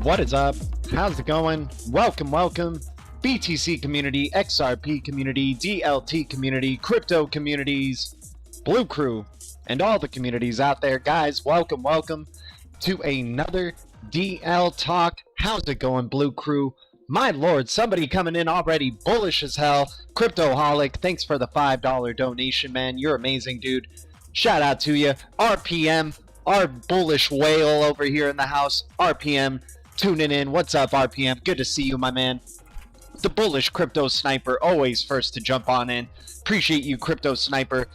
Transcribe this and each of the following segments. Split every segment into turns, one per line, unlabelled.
What is up? How's it going? Welcome. BTC community, XRP community, DLT community, crypto communities, Blue Crew, and all the communities out there. Guys, welcome to another DLTalk. How's it going, Blue Crew? My lord, somebody coming in already bullish as hell. Cryptoholic, thanks for the $5 donation, man. You're amazing, dude. Shout out to you. RPM, our bullish whale over here in the house. RPM, tuning in. What's up, RPM? Good to see you, my man. The bullish crypto sniper, always first to jump on in. Appreciate you, crypto sniper.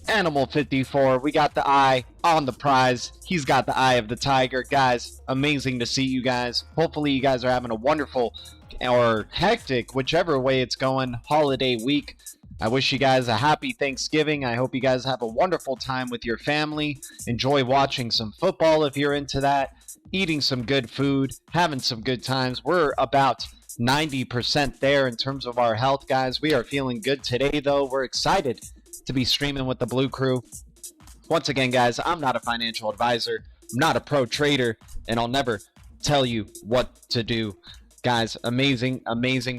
Animal 54, we got the eye on the prize. He's got the eye of the tiger. Guys, amazing to see you guys. Hopefully you guys are having a wonderful or hectic, whichever way it's going, holiday week. I wish you guys a happy Thanksgiving. I hope you guys have a wonderful time with your family. Enjoy watching some football if you're into that. Eating some good food, having some good times. We're about 90% there in terms of our health, guys. We are feeling good today, though. We're excited to be streaming with the Blue Crew. Once again, guys, I'm not a financial advisor. I'm not a pro trader, and I'll never tell you what to do. Guys, amazing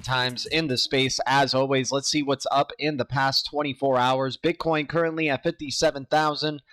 times in the space. As always, let's see what's up in the past 24 hours. Bitcoin currently at 57,000.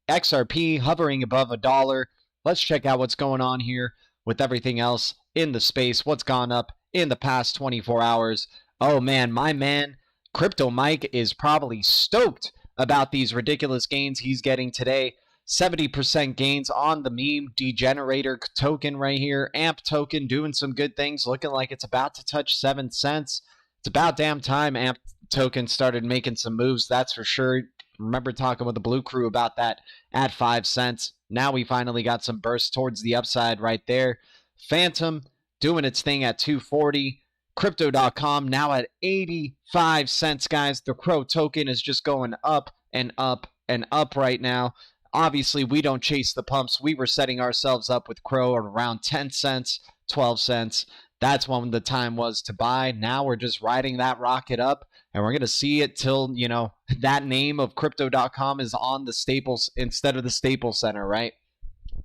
XRP hovering above $1. Let's check out what's going on here with everything else in the space. What's gone up in the past 24 hours? Oh man, my man Crypto Mike is probably stoked about these ridiculous gains he's getting today. 70% gains on the meme degenerator token right here. AMP token doing some good things, looking like it's about to touch 7 cents. It's about damn time AMP token started making some moves, that's for sure. Remember talking with the Blue Crew about that at 5 cents. Now we finally got some bursts towards the upside right there. Phantom doing its thing at 240. Crypto.com now at 85 cents, guys. The Crow token is just going up and up and up right now. Obviously, we don't chase the pumps. We were setting ourselves up with Crow at around 10 cents, 12 cents. That's when the time was to buy. Now we're just riding that rocket up, and we're going to see it till, you know, that name of Crypto.com is on the Staples instead of the Staples Center, right?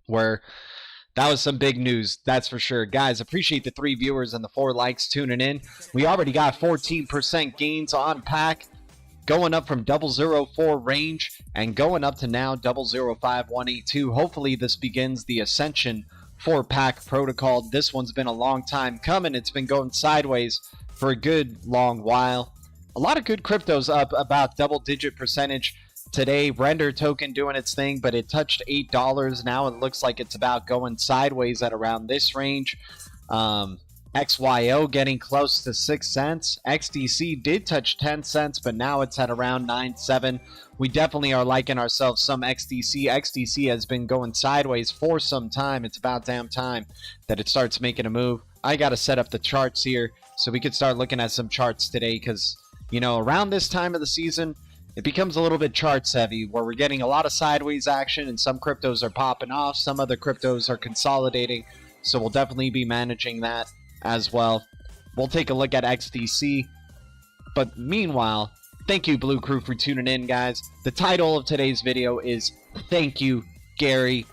Where that was some big news, that's for sure. Guys, appreciate the 3 viewers and the 4 likes tuning in. We already got 14% gains on pack, going up from 004 range and going up to now 005182. Hopefully this begins the ascension for pack protocol. This one's been a long time coming. It's been going sideways for a good long while. A lot of good cryptos up about double-digit percentage today. Render token doing its thing, but it touched $8. Now it looks like it's about going sideways at around this range. XYO getting close to 6 cents. XDC did touch 10 cents, but now it's at around 9.7. We definitely are liking ourselves some XDC. XDC has been going sideways for some time. It's about damn time that it starts making a move. I got to set up the charts here so we could start looking at some charts today because, you know, around this time of the season, it becomes a little bit charts heavy where we're getting a lot of sideways action and some cryptos are popping off. Some other cryptos are consolidating. So we'll definitely be managing that as well. We'll take a look at XDC. But meanwhile, thank you, Blue Crew, for tuning in, guys. The title of today's video is Thank You, Gary.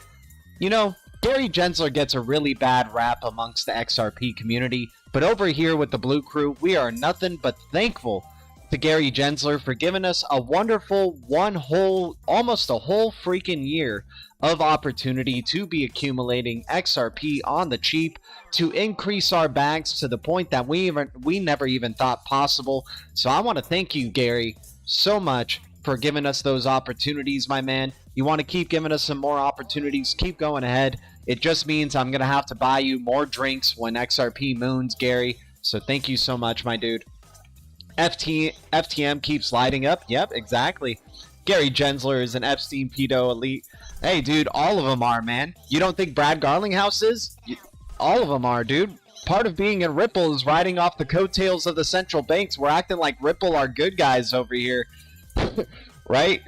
You know, Gary Gensler gets a really bad rap amongst the XRP community. But over here with the Blue Crew, we are nothing but thankful to Gary Gensler for giving us a wonderful almost a whole freaking year of opportunity to be accumulating XRP on the cheap to increase our bags to the point that we never even thought possible. So I want to thank you, Gary, so much for giving us those opportunities, my man. You want to keep giving us some more opportunities, keep going ahead. It just means I'm going to have to buy you more drinks when XRP moons, Gary. So thank you so much, my dude. FTM keeps lighting up. Yep, exactly. Gary Gensler is an Epstein pedo elite. Hey, dude, all of them are, man. You don't think Brad Garlinghouse is? All of them are, dude. Part of being in Ripple is riding off the coattails of the central banks. We're acting like Ripple are good guys over here. Right?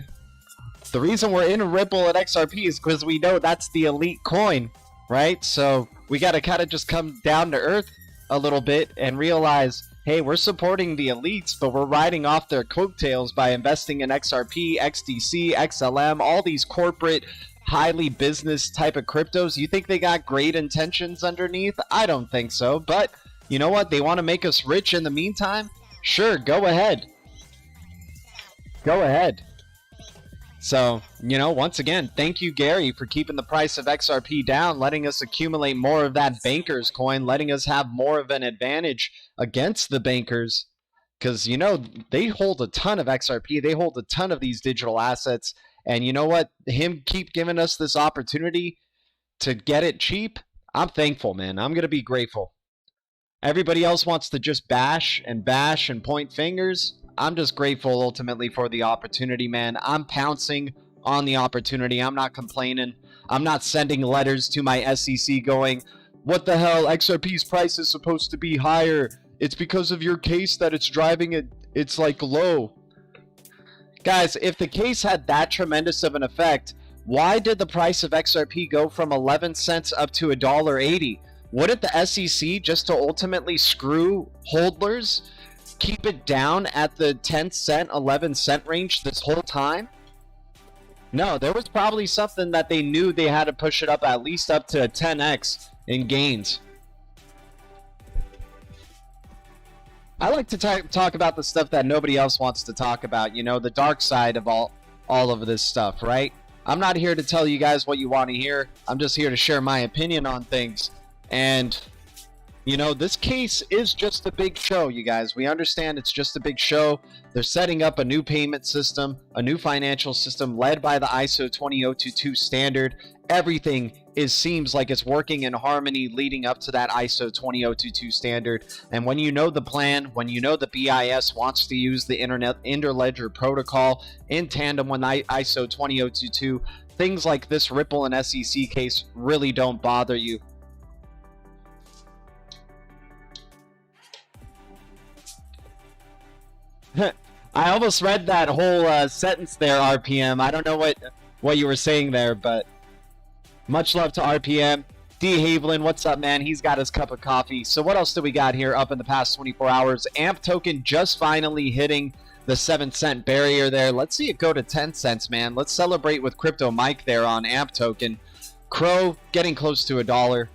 The reason we're in Ripple at XRP is because we know that's the elite coin, right? So we got to kind of just come down to earth a little bit and realize, hey, we're supporting the elites, but we're riding off their coattails by investing in XRP, XDC, XLM, all these corporate highly business type of cryptos. You think they got great intentions underneath? I don't think so. But you know what? They want to make us rich in the meantime? Sure, go ahead. Go ahead. So, you know, once again, thank you, Gary, for keeping the price of XRP down, letting us accumulate more of that bankers coin, letting us have more of an advantage against the bankers. Because, you know, they hold a ton of XRP. They hold a ton of these digital assets. And you know what? Him keep giving us this opportunity to get it cheap. I'm thankful, man. I'm going to be grateful. Everybody else wants to just bash and point fingers. I'm just grateful ultimately for the opportunity, man. I'm pouncing on the opportunity. I'm not complaining. I'm not sending letters to my SEC going, what the hell? XRP's price is supposed to be higher. It's because of your case that it's driving it. It's like low. Guys, if the case had that tremendous of an effect, why did the price of XRP go from 11 cents up to $1.80? Wouldn't the SEC, just to ultimately screw hodlers, keep it down at the 10 cent, 11 cent range this whole time? No, there was probably something that they knew they had to push it up at least up to 10x in gains. I like to talk about the stuff that nobody else wants to talk about, you know, the dark side of all of this stuff, right? I'm not here to tell you guys what you want to hear. I'm just here to share my opinion on things. And you know, this case is just a big show, you guys. We understand it's just a big show. They're setting up a new payment system, a new financial system led by the ISO 20022 standard. Everything seems like it's working in harmony leading up to that ISO 20022 standard. And when you know the plan, when you know the BIS wants to use the Interledger protocol in tandem with ISO 20022, things like this Ripple and SEC case really don't bother you. I almost read that whole sentence there, RPM. I don't know what you were saying there, but much love to RPM. D. Haviland, what's up, man? He's got his cup of coffee. So what else do we got here up in the past 24 hours? AMP token just finally hitting the 7 cent barrier there. Let's see it go to 10 cents, man. Let's celebrate with Crypto Mike there on AMP token. Crow getting close to $1.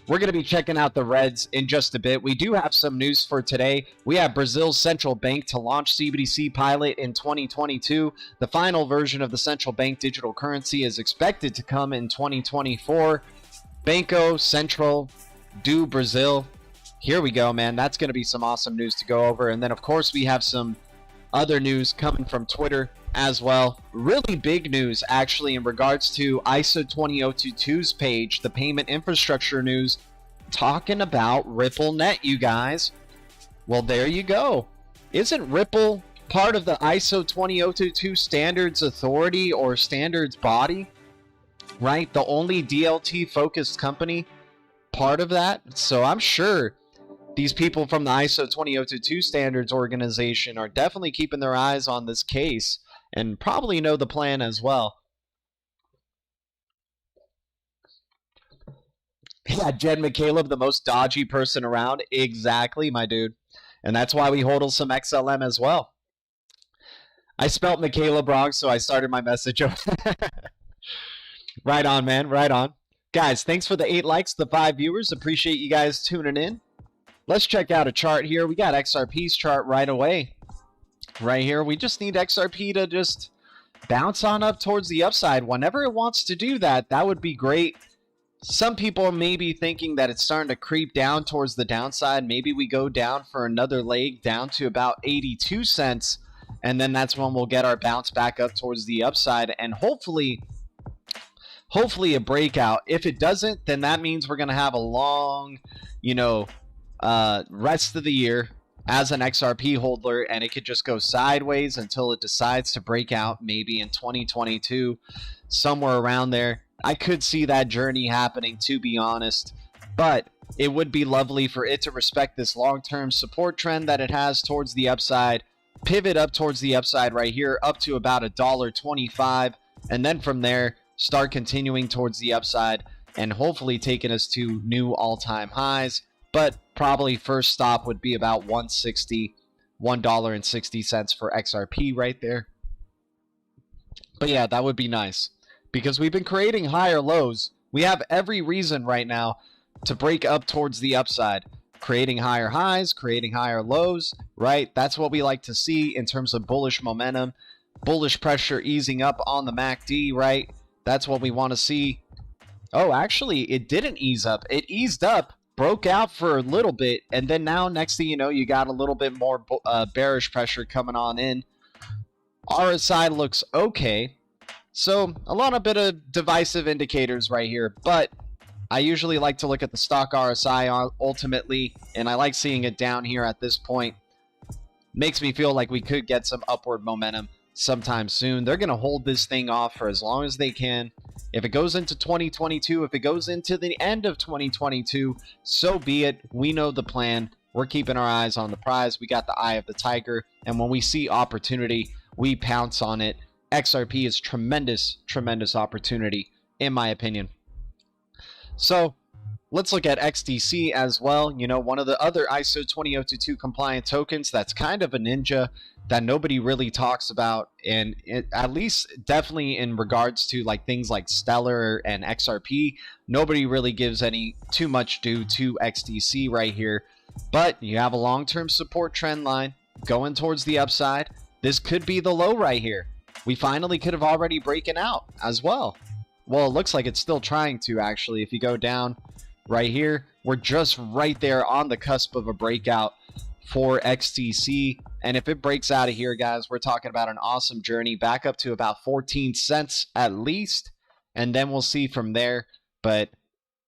We're going to be checking out the Reds in just a bit. We do have some news for today. We have Brazil's central bank to launch CBDC pilot in 2022. The final version of the central bank digital currency is expected to come in 2024. Banco Central do Brazil. Here we go, man. That's going to be some awesome news to go over. And then, of course, we have some other news coming from Twitter as well. Really big news, actually, in regards to ISO 20022's page, the payment infrastructure news, talking about RippleNet, you guys. Well, there you go. Isn't Ripple part of the ISO 20022 standards authority or standards body? Right? The only DLT focused company part of that. So I'm sure these people from the ISO 20022 standards organization are definitely keeping their eyes on this case and probably know the plan as well. Yeah, Jed McCaleb, the most dodgy person around. Exactly, my dude. And that's why we hodl some XLM as well. I spelt McCaleb wrong, so I started my message. Right on, man. Right on. Guys, thanks for the 8 likes, the 5 viewers. Appreciate you guys tuning in. Let's check out a chart here. We got XRP's chart right away. Right here. We just need XRP to just bounce on up towards the upside. Whenever it wants to do that, that would be great. Some people may be thinking that it's starting to creep down towards the downside. Maybe we go down for another leg down to about 82 cents. And then that's when we'll get our bounce back up towards the upside. And hopefully a breakout. If it doesn't, then that means we're going to have a long, rest of the year as an XRP holder, and it could just go sideways until it decides to break out maybe in 2022, somewhere around there. I could see that journey happening, to be honest, but it would be lovely for it to respect this long-term support trend that it has towards the upside, pivot up towards the upside right here, up to about $1.25, and then from there, start continuing towards the upside and hopefully taking us to new all-time highs. But probably first stop would be about $1.60 for XRP right there. But yeah, that would be nice. because we've been creating higher lows. We have every reason right now to break up towards the upside, creating higher highs, creating higher lows, right? That's what we like to see in terms of bullish momentum, bullish pressure easing up on the MACD, right? That's what we want to see. Oh, actually, it didn't ease up. It eased up, broke out for a little bit, and then now, next thing you know, you got a little bit more bearish pressure coming on in. RSI looks okay. So a lot of bit of divisive indicators right here, but I usually like to look at the stock RSI ultimately, and I like seeing it down here at this point. Makes me feel like we could get some upward momentum sometime soon. They're going to hold this thing off for as long as they can. If it goes into 2022, if it goes into the end of 2022, so be it. We know the plan. We're keeping our eyes on the prize. We got the eye of the tiger, and when we see opportunity, we pounce on it. XRP is tremendous, tremendous opportunity, in my opinion. So let's look at XDC as well. You know, one of the other ISO 20022 compliant tokens that's kind of a ninja that nobody really talks about, and at least definitely in regards to like things like Stellar and XRP, nobody really gives any too much due to XDC right here. But you have a long-term support trend line going towards the upside. This could be the low right here. We finally could have already broken out as well. Well, it looks like it's still trying to, actually. If you go down right here, we're just right there on the cusp of a breakout for XDC. And if it breaks out of here, guys, we're talking about an awesome journey back up to about 14 cents at least. And then we'll see from there. But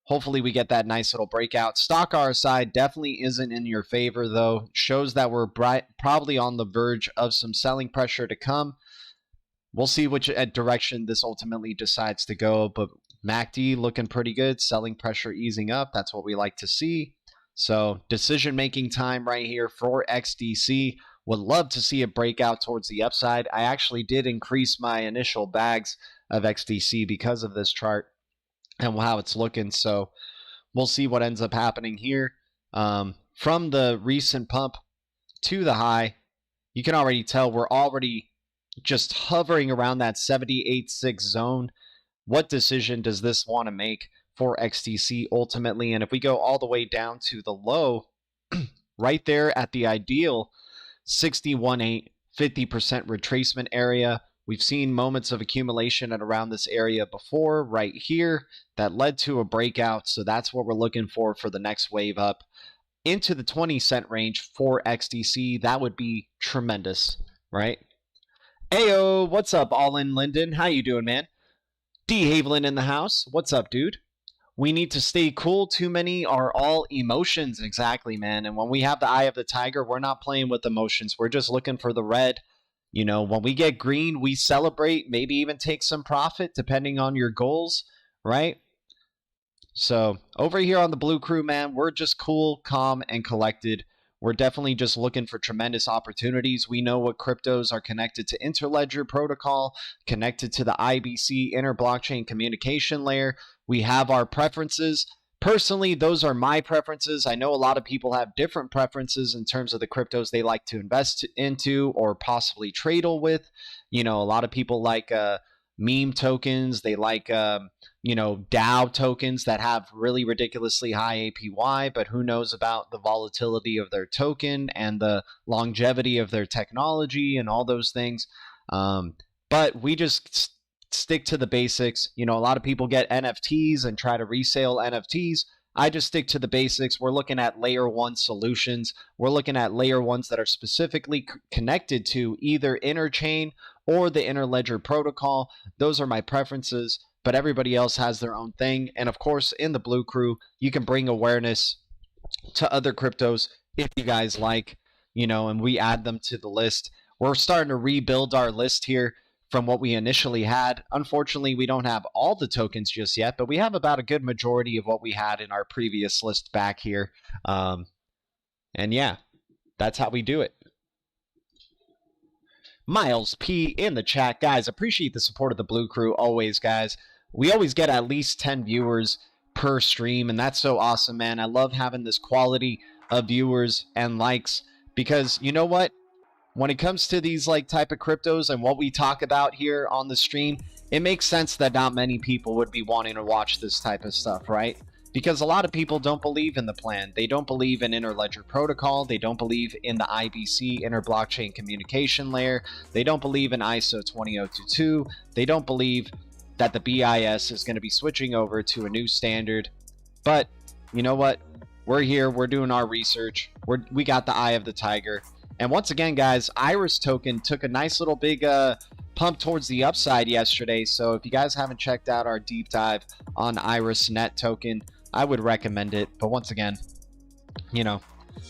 hopefully we get that nice little breakout. Stock RSI definitely isn't in your favor, though. Shows that we're probably on the verge of some selling pressure to come. We'll see which direction this ultimately decides to go, but MACD looking pretty good, selling pressure easing up. That's what we like to see. So decision-making time right here for XDC. Would love to see a breakout towards the upside. I actually did increase my initial bags of XDC because of this chart and how it's looking. So we'll see what ends up happening here. From the recent pump to the high, you can already tell we're already just hovering around that 78.6 zone. What decision does this want to make for XDC ultimately? And if we go all the way down to the low, right there at the ideal 61.8, 50% retracement area, we've seen moments of accumulation at around this area before, right here, that led to a breakout. So that's what we're looking for the next wave up into the 20-cent range for XDC. That would be tremendous, right? Ayo, what's up, All In Linden? How you doing, man? D. Haviland in the house. What's up, dude? We need to stay cool. Too many are all emotions. Exactly, man. And when we have the eye of the tiger, we're not playing with emotions. We're just looking for the red. You know, when we get green, we celebrate, maybe even take some profit, depending on your goals, right? So over here on the Blue Crew, man, we're just cool, calm, and collected. We're definitely just looking for tremendous opportunities. We know what cryptos are connected to Interledger protocol, connected to the IBC inter-blockchain communication layer. We have our preferences. Personally, those are my preferences. I know a lot of people have different preferences in terms of the cryptos they like to invest into or possibly trade with. You know, a lot of people like meme tokens. They like, you know, DAO tokens that have really ridiculously high APY, but who knows about the volatility of their token and the longevity of their technology and all those things. But we just stick to the basics. You know, a lot of people get NFTs and try to resell NFTs. I just stick to the basics. We're looking at layer one solutions. We're looking at layer ones that are specifically connected to either Interchain or the Interledger protocol. Those are my preferences, but everybody else has their own thing. And of course, in the Blue Crew, you can bring awareness to other cryptos if you guys like, you know, and we add them to the list. We're starting to rebuild our list here from what we initially had. Unfortunately, we don't have all the tokens just yet, but we have about a good majority of what we had in our previous list back here. And yeah, that's how we do it. Miles P in the chat. Guys, appreciate the support of the Blue Crew always, guys. We always get at least 10 viewers per stream, and that's so awesome, man. I love having this quality of viewers and likes because you know what? when it comes to these like type of cryptos and what we talk about here on the stream, it makes sense that not many people would be wanting to watch this type of stuff, right? Because a lot of people don't believe in the plan. They don't believe in Interledger protocol. They don't believe in the IBC, Inter-Blockchain Communication Layer. They don't believe in ISO 20022. They don't believe that the BIS is going to be switching over to a new standard. But you know what? We're here. We're doing our research. We got the eye of the tiger. And once again, guys, Iris token took a nice little big pump towards the upside yesterday. So if you guys haven't checked out our deep dive on Iris Net token, I would recommend it. But once again, you know,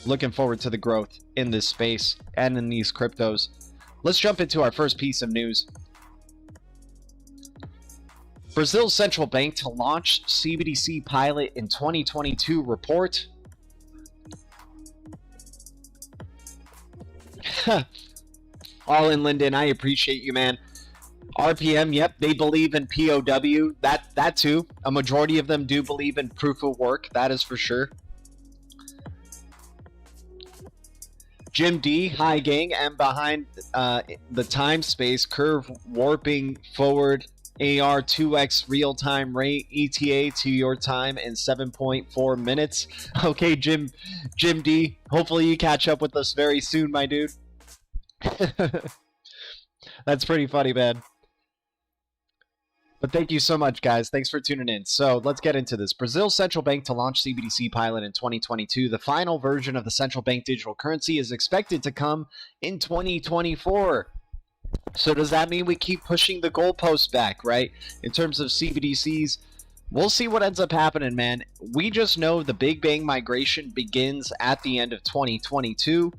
looking forward to the growth in this space and in these cryptos. Let's jump into our first piece of news. Brazil's central bank to launch CBDC pilot in 2022 report. All in, Lyndon. I appreciate you, man. RPM, yep, they believe in POW. That too. A majority of them do believe in proof of work. That is for sure. Jim D, hi gang. I'm behind the time space curve warping forward. AR 2x real-time rate ETA to your time in 7.4 minutes. Okay, Jim D, hopefully you catch up with us very soon, my dude. That's pretty funny, man. But thank you so much, guys. Thanks for tuning in. So let's get into this. Brazil's central bank to launch CBDC pilot in 2022. The final version of the central bank digital currency is expected to come in 2024. So does that mean we keep pushing the goalposts back, right? In terms of CBDCs, we'll see what ends up happening, man. We just know the Big Bang migration begins at the end of 2022.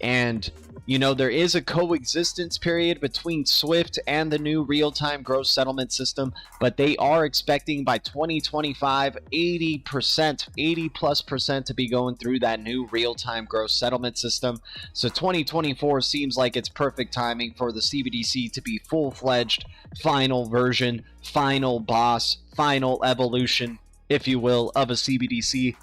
And, you know, there is a coexistence period between SWIFT and the new real-time gross settlement system, but they are expecting by 2025, 80% to be going through that new real-time gross settlement system. So 2024 seems like it's perfect timing for the CBDC to be full-fledged, final version, final boss, final evolution, if you will, of a CBDC.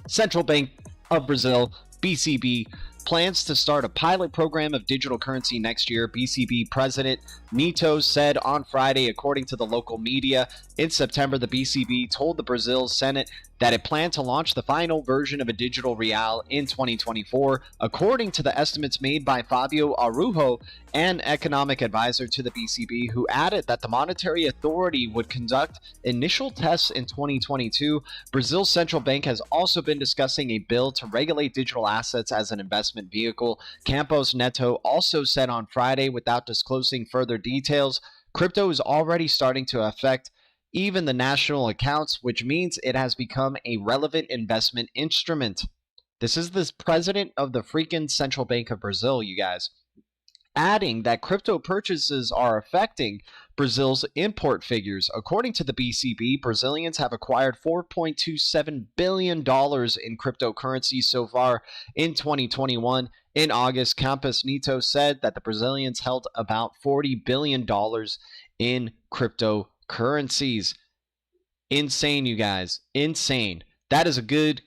Central Bank of Brazil, BCB, plans to start a pilot program of digital currency next year. BCB President Nito said on Friday, according to the local media. In September, the BCB told the Brazil Senate that it planned to launch the final version of a digital real in 2024, according to the estimates made by Fabio Arujo, an economic advisor to the BCB, who added that the monetary authority would conduct initial tests in 2022. Brazil's central bank has also been discussing a bill to regulate digital assets as an investment vehicle. Campos Neto also said on Friday, without disclosing further details, crypto is already starting to affect even the national accounts, which means it has become a relevant investment instrument. This is the president of the freaking Central Bank of Brazil, you guys. Adding that crypto purchases are affecting Brazil's import figures. According to the BCB, Brazilians have acquired $4.27 billion in cryptocurrency so far in 2021. In August, Campos Neto said that the Brazilians held about $40 billion in cryptocurrencies. Insane, you guys. Insane. That is a good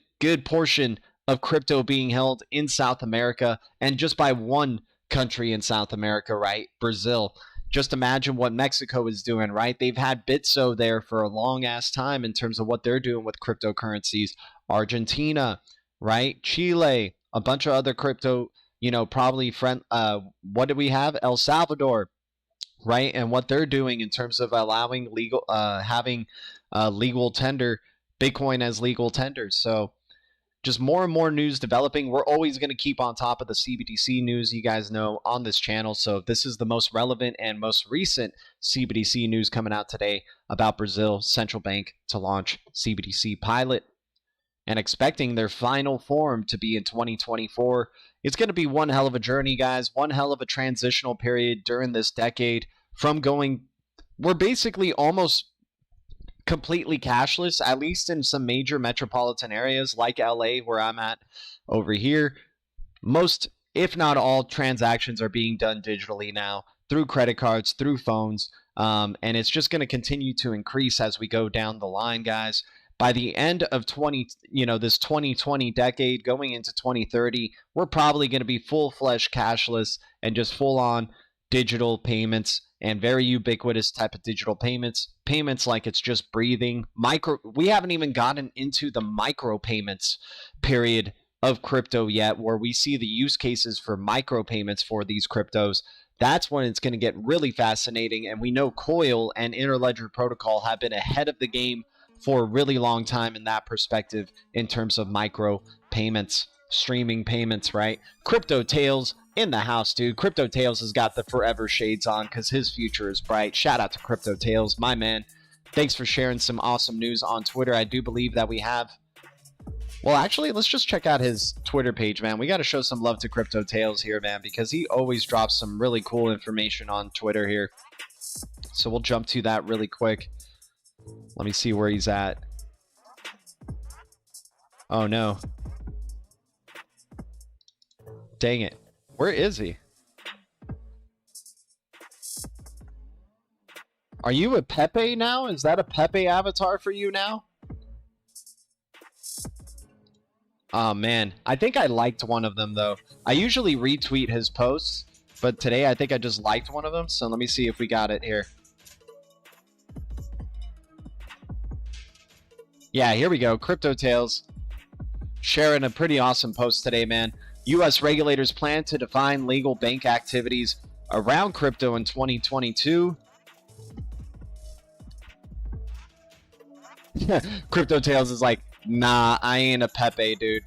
portion of crypto being held in South America, and just by one country in South America, right? Brazil. Just imagine what Mexico is doing, right? They've had Bitso there for a long ass time in terms of what they're doing with cryptocurrencies. Argentina, right? Chile, a bunch of other crypto, you know, probably what do we have? El Salvador, right? And what they're doing in terms of allowing legal, having legal tender, Bitcoin as legal tender. So just more and more news developing. We're always going to keep on top of the CBDC news, you guys know, on this channel. So this is the most relevant and most recent CBDC news coming out today about Brazil central bank to launch CBDC pilot and expecting their final form to be in 2024. It's going to be one hell of a journey, guys. One hell of a transitional period during this decade from going, we're basically almost completely cashless, at least in some major metropolitan areas like LA, where I'm at over here. Most, if not all, transactions are being done digitally now through credit cards, through phones, and it's just going to continue to increase as we go down the line, guys. by the end of this 2020 decade going into 2030, we're probably going to be full-fledged cashless and just full-on digital payments and very ubiquitous type of digital payments like it's just breathing. We haven't even gotten into the micro payments period of crypto yet, where we see the use cases for micro payments for these cryptos. That's when it's going to get really fascinating, and we know Coil and Interledger protocol have been ahead of the game for a really long time in that perspective in terms of micro payments, streaming payments, right? Crypto Tales in the house, dude. Crypto Tales has got the forever shades on because his future is bright. Shout out to Crypto Tales, my man. Thanks for sharing some awesome news on Twitter. I do believe that we have... Well, actually, let's just check out his Twitter page, man. We got to show some love to Crypto Tales here, man, because he always drops some really cool information on Twitter here. So we'll jump to that really quick. Let me see where he's at. Oh, no. Dang it. Where is he? Are you a Pepe now? Is that a Pepe avatar for you now? Oh, man. I think I liked one of them, though. I usually retweet his posts, but today I think I just liked one of them. So let me see if we got it here. Yeah, here we go. Crypto Tales sharing a pretty awesome post today, man. U.S. regulators plan to define legal bank activities around crypto in 2022. Crypto Tales is like, nah, I ain't a Pepe, dude.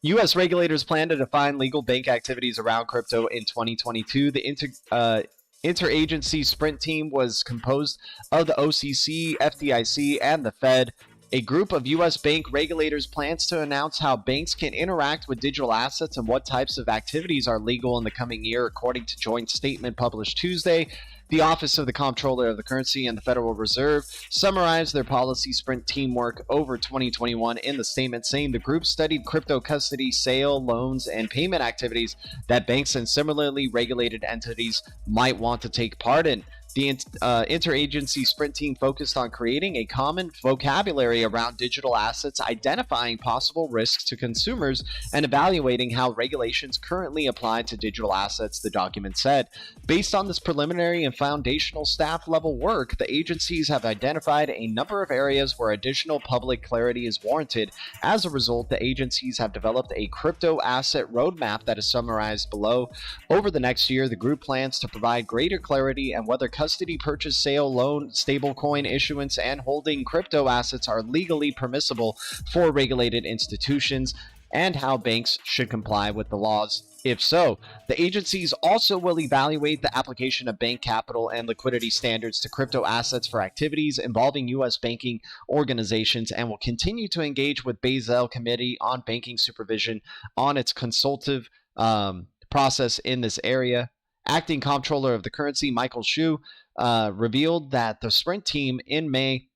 U.S. regulators plan to define legal bank activities around crypto in 2022. The interagency sprint team was composed of the OCC, FDIC, and the Fed. A group of U.S. bank regulators plans to announce how banks can interact with digital assets and what types of activities are legal in the coming year, according to a joint statement published Tuesday. The Office of the Comptroller of the Currency and the Federal Reserve summarized their policy sprint teamwork over 2021 in the statement, saying the group studied crypto custody, sale, loans, and payment activities that banks and similarly regulated entities might want to take part in. The interagency sprint team focused on creating a common vocabulary around digital assets, identifying possible risks to consumers, and evaluating how regulations currently apply to digital assets, the document said. Based on this preliminary and foundational staff-level work, the agencies have identified a number of areas where additional public clarity is warranted. As a result, the agencies have developed a crypto asset roadmap that is summarized below. Over the next year, the group plans to provide greater clarity on whether custody, purchase, sale, loan, stablecoin issuance, and holding crypto assets are legally permissible for regulated institutions, and how banks should comply with the laws. If so, the agencies also will evaluate the application of bank capital and liquidity standards to crypto assets for activities involving U.S. banking organizations, and will continue to engage with Basel Committee on Banking Supervision on its consultative process in this area. Acting Comptroller of the Currency, Michael Shu, revealed that the sprint team in May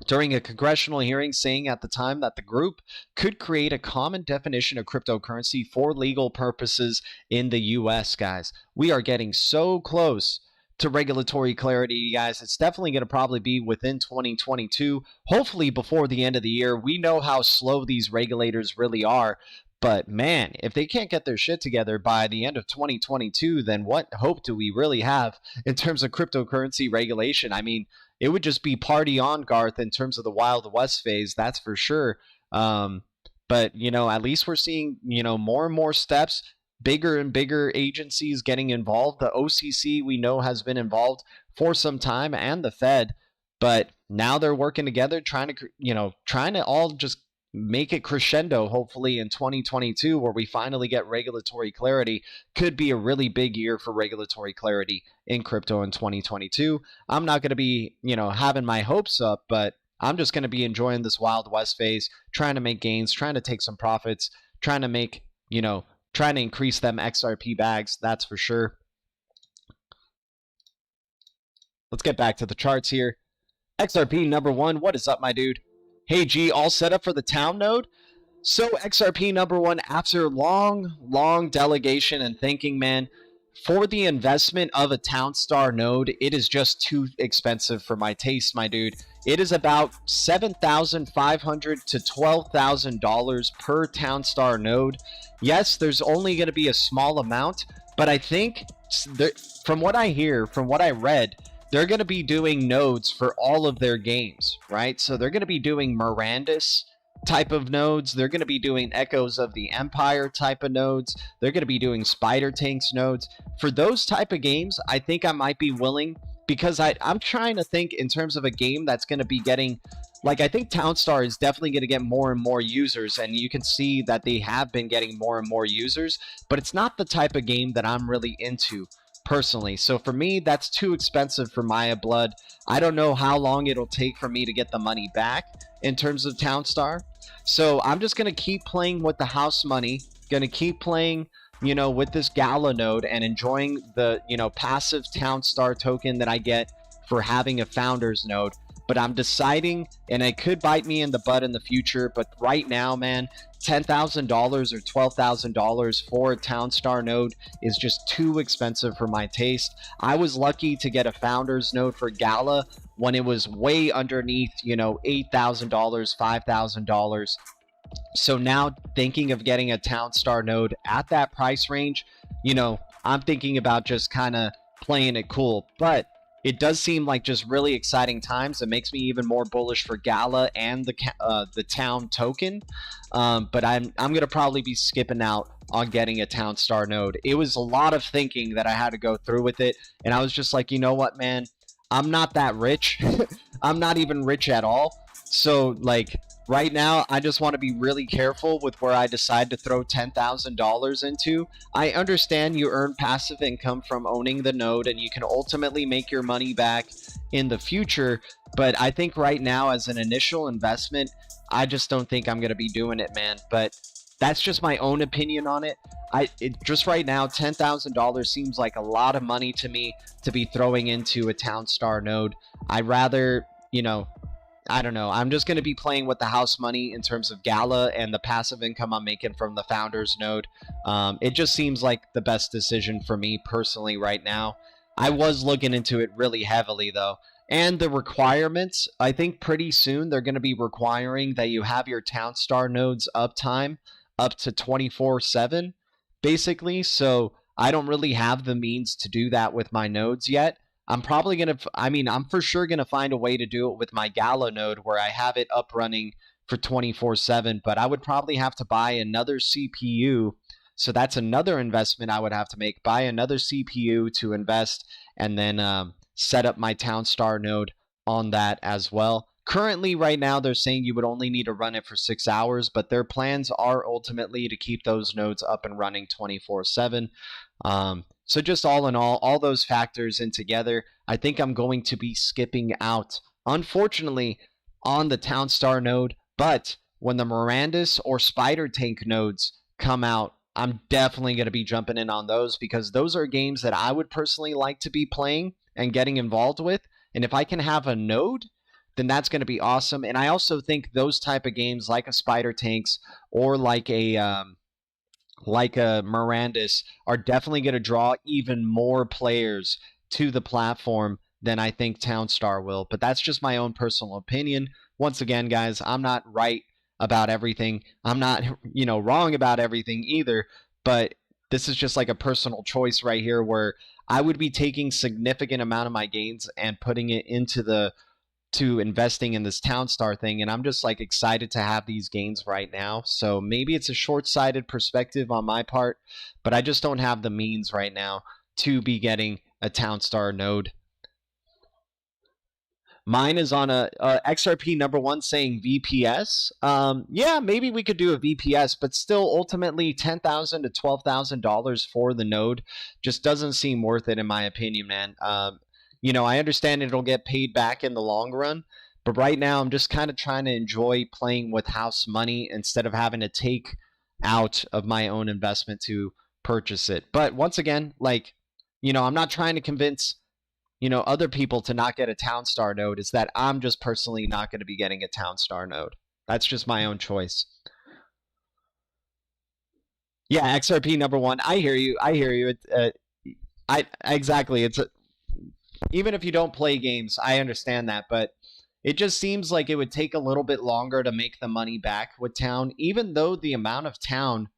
during a congressional hearing, saying at the time that the group could create a common definition of cryptocurrency for legal purposes in the U.S., guys. We are getting so close to regulatory clarity, guys. It's definitely going to probably be within 2022, hopefully before the end of the year. We know how slow these regulators really are. But man, if they can't get their shit together by the end of 2022, then what hope do we really have in terms of cryptocurrency regulation? I mean, it would just be party on, Garth, in terms of the Wild West phase, that's for sure. But, you know, at least we're seeing, you know, more and more steps, bigger and bigger agencies getting involved. The OCC, we know, has been involved for some time, and the Fed. But now they're working together, trying to all just make it crescendo, hopefully in 2022, where we finally get regulatory clarity. Could be a really big year for regulatory clarity in crypto in 2022. I'm not going to be, having my hopes up, but I'm just going to be enjoying this Wild West phase, trying to make gains, trying to take some profits, trying to make, trying to increase them XRP bags. That's for sure. Let's get back to the charts here. XRP number one. What is up, my dude? Hey, G, all set up for the town node? So XRP number one, after long delegation and thinking, man, for the investment of a Townstar node, it is just too expensive for my taste, my dude. It is about $7,500 to $12,000 per Townstar node. Yes, there's only going to be a small amount, but I think from what I hear, from what I read, they're going to be doing nodes for all of their games, right? So they're going to be doing Mirandus type of nodes. They're going to be doing Echoes of the Empire type of nodes. They're going to be doing Spider Tanks nodes. For those type of games, I think I might be willing, because I'm trying to think in terms of a game that's going to be getting, like, I think Townstar is definitely going to get more and more users, and you can see that they have been getting more and more users, but it's not the type of game that I'm really into personally. So for me, that's too expensive for Maya Blood. I don't know how long it'll take for me to get the money back in terms of Townstar. So I'm just going to keep playing with the house money, going to keep playing, you know, with this Gala node and enjoying the, you know, passive Townstar token that I get for having a founders node. But I'm deciding, and it could bite me in the butt in the future, but right now, man, $10,000 or $12,000 for a Townstar node is just too expensive for my taste. I was lucky to get a founders node for Gala when it was way underneath, you know, $8,000, $5,000. So now thinking of getting a Townstar node at that price range, you know, I'm thinking about just kind of playing it cool. But it does seem like just really exciting times. It makes me even more bullish for Gala and the town token. But I'm gonna probably be skipping out on getting a Townstar node. It was a lot of thinking that I had to go through with it, and I was just like, you know what, man, I'm not that rich. I'm not even rich at all. So like right now, I just want to be really careful with where I decide to throw $10,000 into. I understand you earn passive income from owning the node, and you can ultimately make your money back in the future. But I think right now, as an initial investment, I just don't think I'm going to be doing it, man. But that's just my own opinion on it. Just right now, $10,000 seems like a lot of money to me to be throwing into a Townstar node. I'd rather, you know, I don't know. I'm just going to be playing with the house money in terms of Gala and the passive income I'm making from the founders node. It just seems like the best decision for me personally right now. I was looking into it really heavily though. And the requirements, I think pretty soon they're going to be requiring that you have your Townstar nodes uptime up to 24/7 basically. So I don't really have the means to do that with my nodes yet. I'm probably going to, I'm for sure going to find a way to do it with my Gala node where I have it up running for 24/7, but I would probably have to buy another CPU. So that's another investment I would have to make, buy another CPU to invest, and then set up my Townstar node on that as well. Currently, right now, they're saying you would only need to run it for 6 hours, but their plans are ultimately to keep those nodes up and running 24/7. So just all in all those factors in together, I think I'm going to be skipping out, unfortunately, on the Townstar node. But when the Mirandus or Spider Tank nodes come out, I'm definitely going to be jumping in on those, because those are games that I would personally like to be playing and getting involved with. And if I can have a node, then that's going to be awesome. And I also think those type of games like a Spider Tanks or like a Mirandus are definitely going to draw even more players to the platform than I think Townstar will. But that's just my own personal opinion. Once again, guys, I'm not right about everything. I'm not, you know, wrong about everything either. But this is just like a personal choice right here where I would be taking significant amount of my gains and putting it into to investing in this Townstar thing, and I'm just like excited to have these gains right now. So maybe it's a short-sighted perspective on my part, but I just don't have the means right now to be getting a Townstar node. Mine is on a XRP #1 saying VPS. Yeah, maybe we could do a VPS, but still ultimately $10,000 to $12,000 for the node just doesn't seem worth it in my opinion, man. You know, I understand it'll get paid back in the long run, but right now I'm just kind of trying to enjoy playing with house money instead of having to take out of my own investment to purchase it. But once again, like, you know, I'm not trying to convince, you know, other people to not get a Townstar node. It's that I'm just personally not going to be getting a Townstar node. That's just my own choice. Yeah, XRP #1. I hear you. I hear you. Exactly. Even if you don't play games, I understand that, but it just seems like it would take a little bit longer to make the money back with Town, even though the amount of Town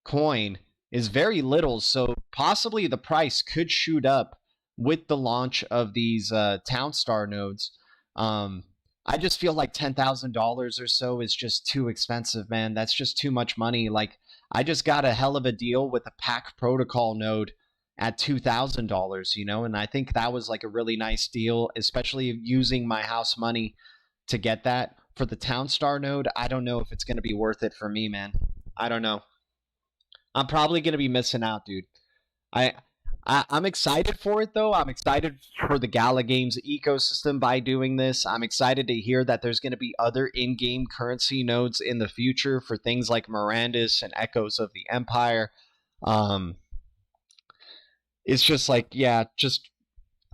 coin is very little. So possibly the price could shoot up with the launch of these Town Star nodes. I just feel like $10,000 or so is just too expensive, man. That's just too much money. Like, I just got a hell of a deal with a Pack Protocol node at $2,000, you know, and I think that was like a really nice deal, especially using my house money to get that. For the Town Star node, I don't know if it's going to be worth it for me, man. I don't know. I'm probably going to be missing out, dude. I, I'm excited for it though. I'm excited for the Gala Games ecosystem by doing this. I'm excited to hear that there's going to be other in-game currency nodes in the future for things like Mirandus and Echoes of the Empire. Um, it's just like, yeah, just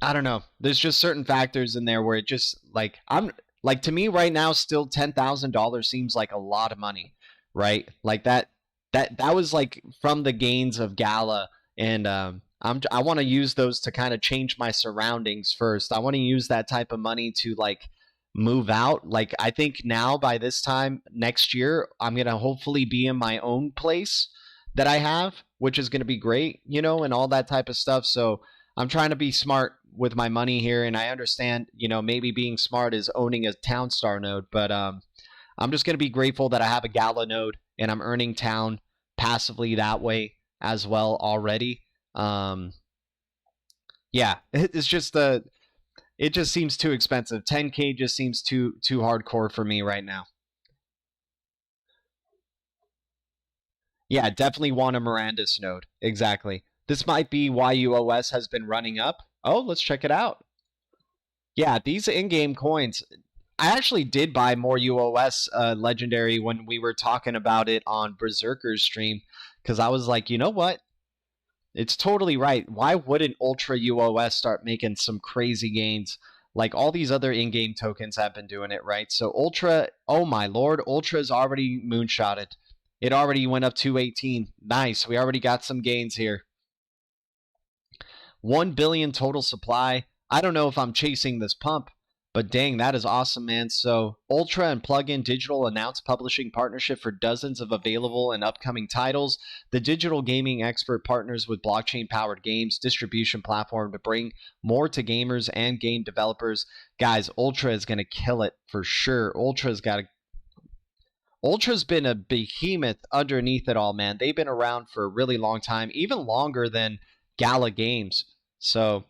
I don't know. There's just certain factors in there where it just like I'm like to me right now, still $10,000 seems like a lot of money, right? Like that was like from the gains of Gala, and I want to use those to kind of change my surroundings first. I want to use that type of money to like move out. Like I think now by this time next year, I'm gonna hopefully be in my own place that I have, which is gonna be great, you know, and all that type of stuff. So I'm trying to be smart with my money here, and I understand, you know, maybe being smart is owning a Town Star node, but I'm just gonna be grateful that I have a Gala node and I'm earning Town passively that way as well already. Yeah, it's just it just seems too expensive. 10K just seems too hardcore for me right now. Yeah, definitely want a Mirandus node. Exactly. This might be why UOS has been running up. Oh, let's check it out. Yeah, these in-game coins. I actually did buy more UOS legendary when we were talking about it on Berserker's stream, because I was like, you know what? It's totally right. Why wouldn't Ultra UOS start making some crazy gains? Like all these other in-game tokens have been doing it, right? So Ultra, oh my lord, Ultra's already moonshotted. It already went up 218. Nice. We already got some gains here. 1 billion total supply. I don't know if I'm chasing this pump, but dang, that is awesome, man. So Ultra and Plugin Digital announced publishing partnership for dozens of available and upcoming titles. The digital gaming expert partners with blockchain-powered games distribution platform to bring more to gamers and game developers. Guys, Ultra is going to kill it for sure. Ultra's been a behemoth underneath it all, man. They've been around for a really long time, even longer than Gala Games. So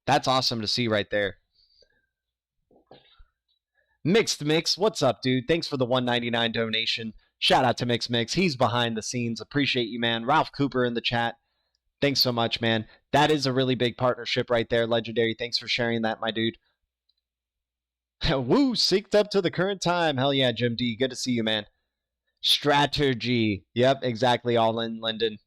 that's awesome to see right there. Mixed Mix, what's up, dude? Thanks for the $1.99 donation. Shout out to Mixed Mix. He's behind the scenes. Appreciate you, man. Ralph Cooper in the chat. Thanks so much, man. That is a really big partnership right there, Legendary. Thanks for sharing that, my dude. Woo, synced up to the current time. Hell yeah, Jim D. Good to see you, man. Strategy. Yep, exactly. All in, Linden.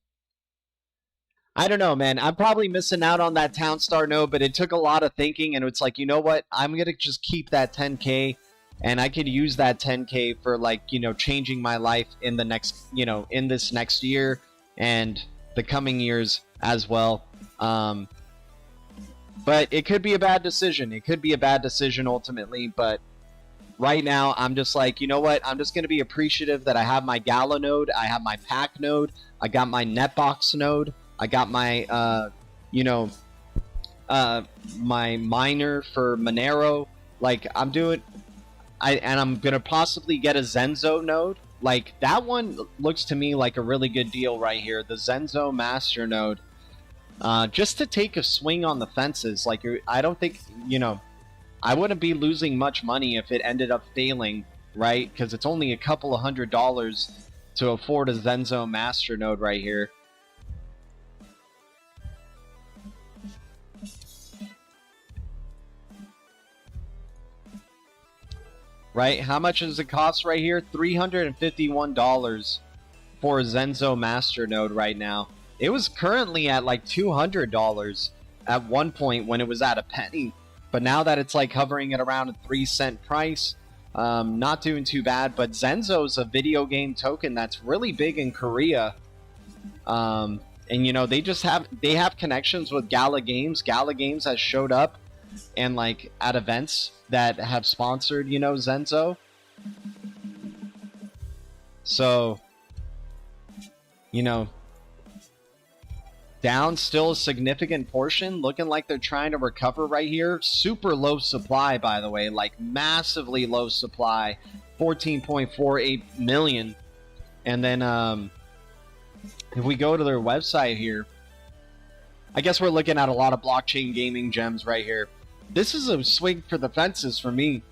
I don't know, man. I'm probably missing out on that Town Star node, but it took a lot of thinking, and it's like, you know what? I'm going to just keep that 10K, and I could use that 10K for, like, you know, changing my life in the next, you know, in this next year and the coming years as well. But it could be a bad decision. It could be a bad decision ultimately, but right now I'm just like, you know what? I'm just going to be appreciative that I have my Gala node, I have my Pack node, I got my Netbox node, I got my, you know, my miner for Monero. Like, I'm doing, and I'm going to possibly get a Zenzo node. Like, that one looks to me like a really good deal right here. The Zenzo Master node. Just to take a swing on the fences. Like, I don't think, you know, I wouldn't be losing much money if it ended up failing, right? Because it's only a couple of $100s to afford a Zenzo Master node right here. Right? How much does it cost right here? $351 for a Zenzo Master node right now. It was currently at like $200 at one point when it was at a penny. But now that it's like hovering at around a 3-cent price, not doing too bad. But Zenzo's a video game token that's really big in Korea. And you know, they have connections with Gala Games. Gala Games has showed up and like at events that have sponsored, you know, Zenzo. So, you know, down still a significant portion, looking like they're trying to recover right here. Super low supply, by the way, like massively low supply, 14.48 million. And then if we go to their website here, I guess we're looking at a lot of blockchain gaming gems right here. This is a swing for the fences for me.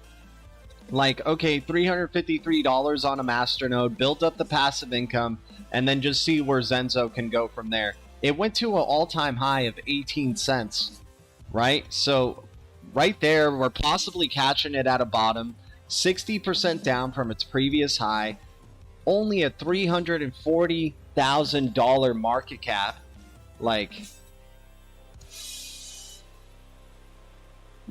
Like, okay, $353 on a masternode, build up the passive income, and then just see where Zenzo can go from there. It went to an all-time high of 18 cents, right? So right there, we're possibly catching it at a bottom, 60% down from its previous high, only a $340,000 market cap. Like,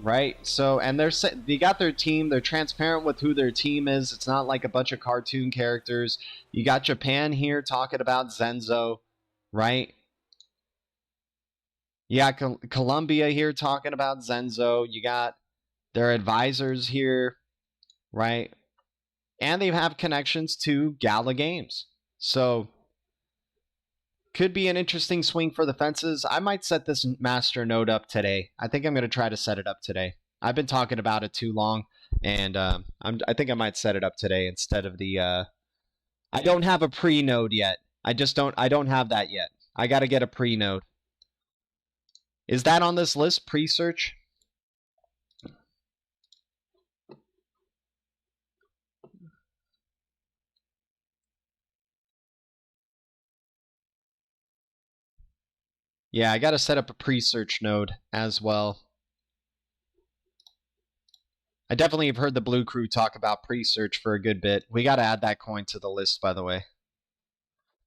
right? So, and they got their team. They're transparent with who their team is. It's not like a bunch of cartoon characters. You got Japan here talking about Zenzo, right? You got Colombia here talking about Zenzo. You got their advisors here, right? And they have connections to Gala Games. So, could be an interesting swing for the fences. I might set this master node up today. I think I'm going to try to set it up today. I've been talking about it too long, and I think I might set it up today instead of the... I don't have a pre-node yet. I don't have that yet. I got to get a pre-node. Is that on this list, pre-search? Yeah, I got to set up a pre-search node as well. I definitely have heard the Blue Crew talk about pre-search for a good bit. We got to add that coin to the list, by the way.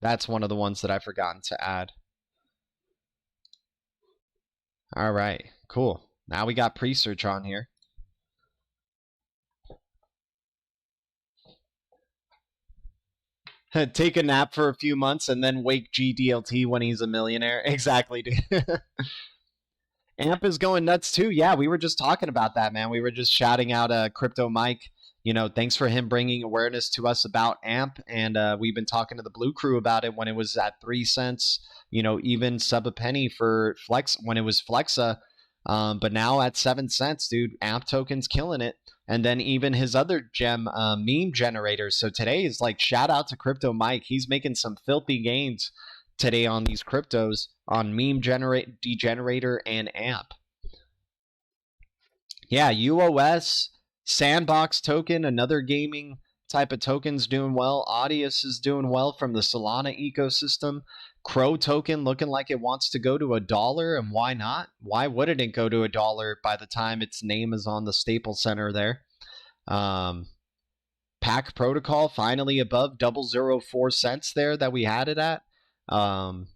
That's one of the ones that I've forgotten to add. All right, cool. Now we got pre-search on here. Take a nap for a few months and then wake GDLT when he's a millionaire. Exactly, dude. AMP is going nuts too. Yeah, we were just talking about that, man. We were just shouting out Crypto Mike. You know, thanks for him bringing awareness to us about AMP. And we've been talking to the Blue Crew about it when it was at 3 cents. You know, even sub a penny for Flex when it was Flexa. But now at 7 cents, dude, AMP token's killing it. And then even his other gem, meme generators. So today is like, shout out to Crypto Mike. He's making some filthy gains today on these cryptos on meme degenerator and AMP. Yeah, UOS, Sandbox token, another gaming type of token's doing well. Audius is doing well from the Solana ecosystem. Crow token looking like it wants to go to $1, and why not? Why wouldn't it go to $1 by the time its name is on the Staples Center there? Pack Protocol finally above 0.004 cents there that we had it at. And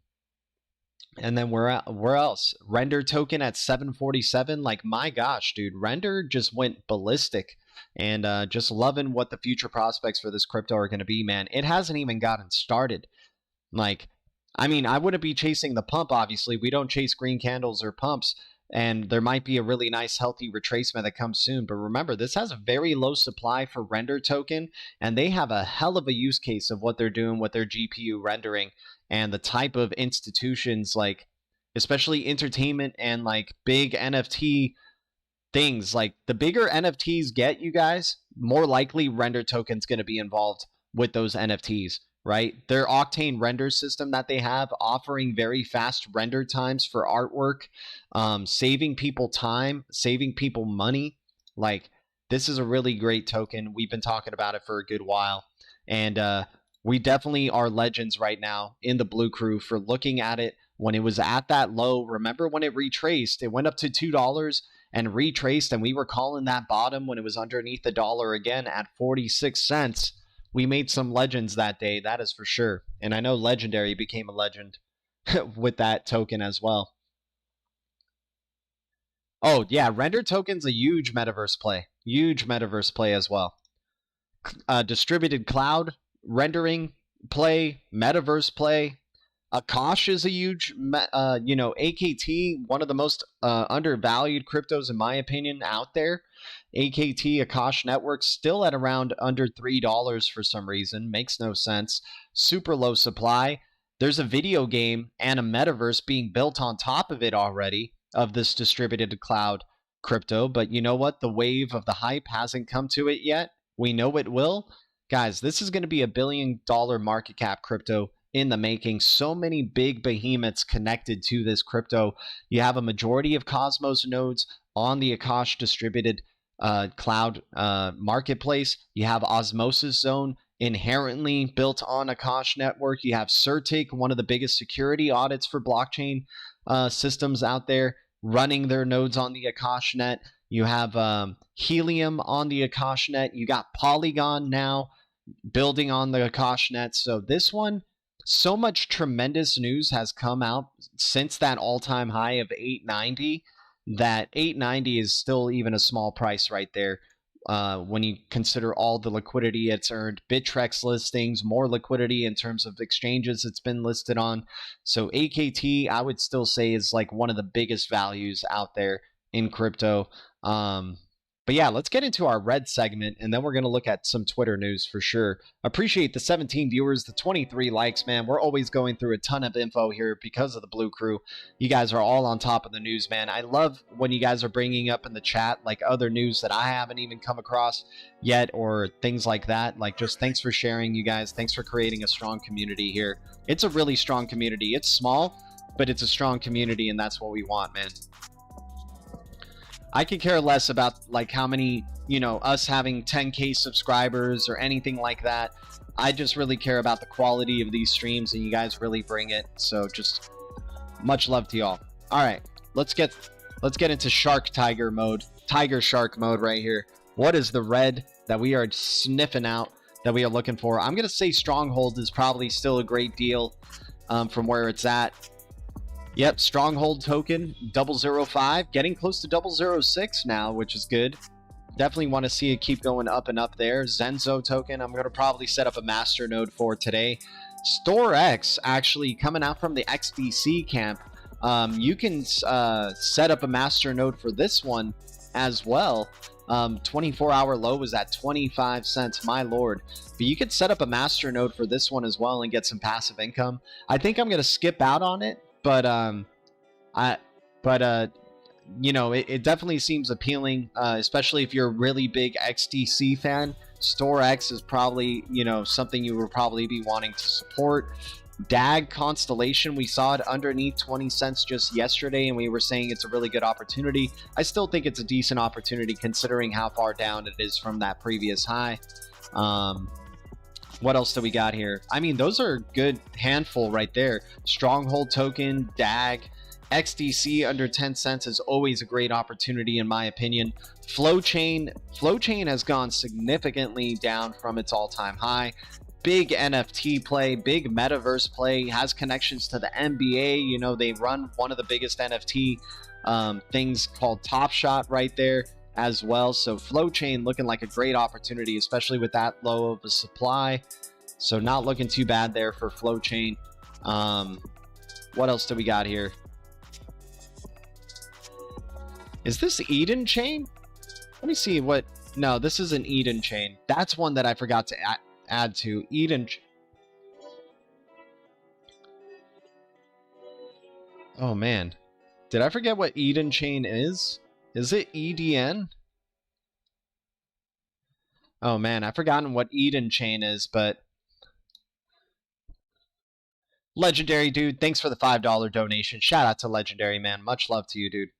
then where else? Render token at 747. Like, my gosh, dude, Render just went ballistic. And just loving what the future prospects for this crypto are going to be, man. It hasn't even gotten started. Like, I mean, I wouldn't be chasing the pump, obviously. We don't chase green candles or pumps. And there might be a really nice, healthy retracement that comes soon. But remember, this has a very low supply for Render token. And they have a hell of a use case of what they're doing with their GPU rendering. And the type of institutions, like, especially entertainment and, like, big NFT things. Like, the bigger NFTs get, you guys, more likely Render token's going to be involved with those NFTs. Right? Their Octane render system that they have, offering very fast render times for artwork, saving people time, saving people money. Like, this is a really great token. We've been talking about it for a good while. And we definitely are legends right now in the Blue Crew for looking at it when it was at that low. Remember when it retraced? It went up to $2 and retraced, and we were calling that bottom when it was underneath the dollar again at 46 cents. We made some legends that day, that is for sure. And I know Legendary became a legend with that token as well. Oh, yeah, Render token's a huge metaverse play. Huge metaverse play as well. Distributed cloud rendering play, metaverse play. Akash is a huge, you know, AKT, one of the most undervalued cryptos in my opinion out there. AKT, Akash Network, still at around under $3 for some reason. Makes no sense. Super low supply. There's a video game and a metaverse being built on top of it already of this distributed cloud crypto. But you know what? The wave of the hype hasn't come to it yet. We know it will. Guys, this is going to be a $1 billion market cap crypto in the making. So many big behemoths connected to this crypto. You have a majority of Cosmos nodes on the Akash distributed cloud marketplace. You have Osmosis Zone inherently built on Akash network. You have Certic, one of the biggest security audits for blockchain systems out there, running their nodes on the Akash net. You have Helium on the Akash net. You got Polygon now building on the Akash net. So this one, so much tremendous news has come out since that all-time high of 890 that 890 is still even a small price right there when you consider all the liquidity it's earned. Bittrex listings, more liquidity in terms of exchanges it's been listed on. So AKT, I would still say, is like one of the biggest values out there in crypto. But yeah, let's get into our red segment, and then we're going to look at some Twitter news for sure. Appreciate the 17 viewers, the 23 likes, man. We're always going through a ton of info here because of the Blue Crew. You guys are all on top of the news, man. I love when you guys are bringing up in the chat like other news that I haven't even come across yet or things like that. Like, just thanks for sharing, you guys. Thanks for creating a strong community here. It's a really strong community. It's small, but it's a strong community, and that's what we want, man. I could care less about like how many, you know, us having 10K subscribers or anything like that. I just really care about the quality of these streams, and you guys really bring it. So just much love to y'all. All right, let's get into tiger shark mode right here. What is the red that we are sniffing out that we are looking for? I'm gonna say Stronghold is probably still a great deal from where it's at. Yep, Stronghold token, 005, getting close to 006 now, which is good. Definitely want to see it keep going up and up there. Zenzo token, I'm going to probably set up a master node for today. StoreX, actually coming out from the XDC camp. You can set up a master node for this one as well. 24-hour low was at 25 cents, my lord. But you could set up a master node for this one as well and get some passive income. I think I'm going to skip out on it. But you know, it definitely seems appealing, especially if you're a really big XDC fan. StoreX is probably, you know, something you will probably be wanting to support. DAG Constellation, we saw it underneath 20 cents just yesterday, and we were saying it's a really good opportunity. I still think it's a decent opportunity considering how far down it is from that previous high. What else do we got here? I mean, those are a good handful right there. Stronghold token, DAG, XDC under 10 cents is always a great opportunity in my opinion. Flowchain has gone significantly down from its all-time high. Big NFT play, big metaverse play, has connections to the NBA. You know, they run one of the biggest NFT things called Top Shot right there as well. So Flowchain looking like a great opportunity, especially with that low of a supply. So not looking too bad there for Flowchain. What else do we got here? Is this Eden Chain? Let me see what... No, this is an Eden Chain. That's one that I forgot to add to. Eden... Oh, man. Did I forget what Eden Chain is? Is it EDN? Oh man, I've forgotten what Eden Chain is, but... Legendary, dude, thanks for the $5 donation. Shout out to Legendary, man. Much love to you, dude.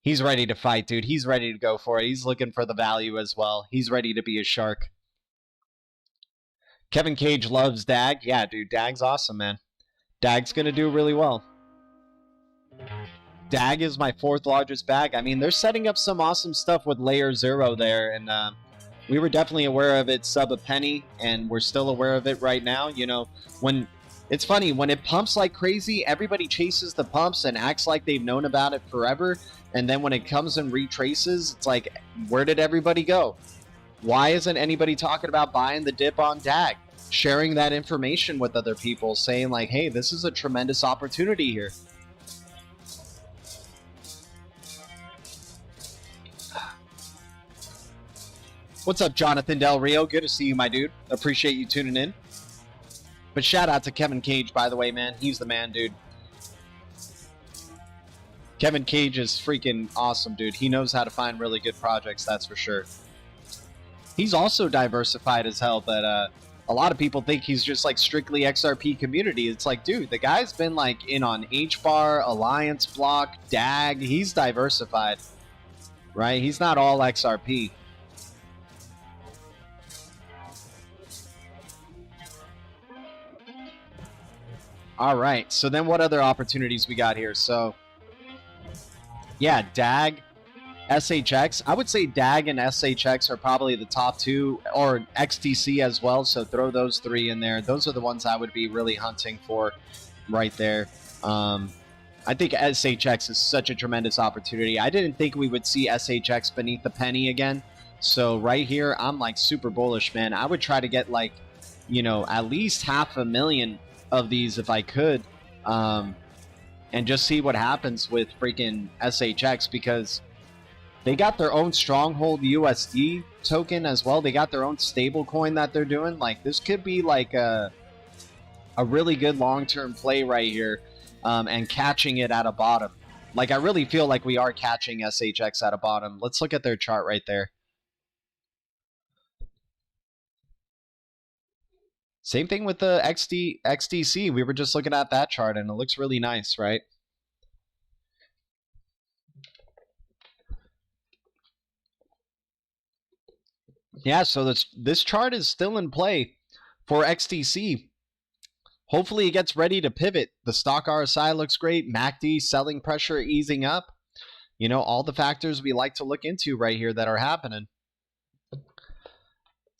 He's ready to fight, dude. He's ready to go for it. He's looking for the value as well. He's ready to be a shark. Kevin Cage loves DAG. Yeah, dude, DAG's awesome, man. DAG's gonna do really well. DAG is my 4th largest bag. I mean, they're setting up some awesome stuff with Layer 0 there, and we were definitely aware of it sub a penny, and we're still aware of it right now. You know, when it's funny, when it pumps like crazy, everybody chases the pumps and acts like they've known about it forever, and then when it comes and retraces, it's like, where did everybody go? Why isn't anybody talking about buying the dip on DAG? sharing that information with other people, saying like, hey, this is a tremendous opportunity here. What's up, Jonathan Del Rio? Good to see you, my dude. Appreciate you tuning in. But shout out to Kevin Cage, by the way, man. He's the man, dude. Kevin Cage is freaking awesome, dude. He knows how to find really good projects, that's for sure. He's also diversified as hell, but a lot of people think he's just like strictly XRP community. It's like, dude, the guy's been like in on HBAR, Alliance Block, DAG. He's diversified, right? He's not all XRP. All right, so then what other opportunities we got here? So, yeah, DAG, SHX. I would say DAG and SHX are probably the top two, or XTC as well, so throw those three in there. Those are the ones I would be really hunting for right there. I think SHX is such a tremendous opportunity. I didn't think we would see SHX beneath the penny again. So right here, I'm like super bullish, man. I would try to get like, you know, at least 500,000 of these if I could, and just see what happens with freaking SHX, because they got their own Stronghold USD token as well. They got their own stable coin that they're doing. Like, this could be like a really good long-term play right here, and catching it at a bottom. Like, I really feel like we are catching SHX at a bottom. Let's look at their chart right there. Same thing with the XDC. We were just looking at that chart, and it looks really nice, right? Yeah, so this chart is still in play for XDC. Hopefully it gets ready to pivot. The stock RSI looks great. MACD selling pressure easing up. You know, all the factors we like to look into right here that are happening.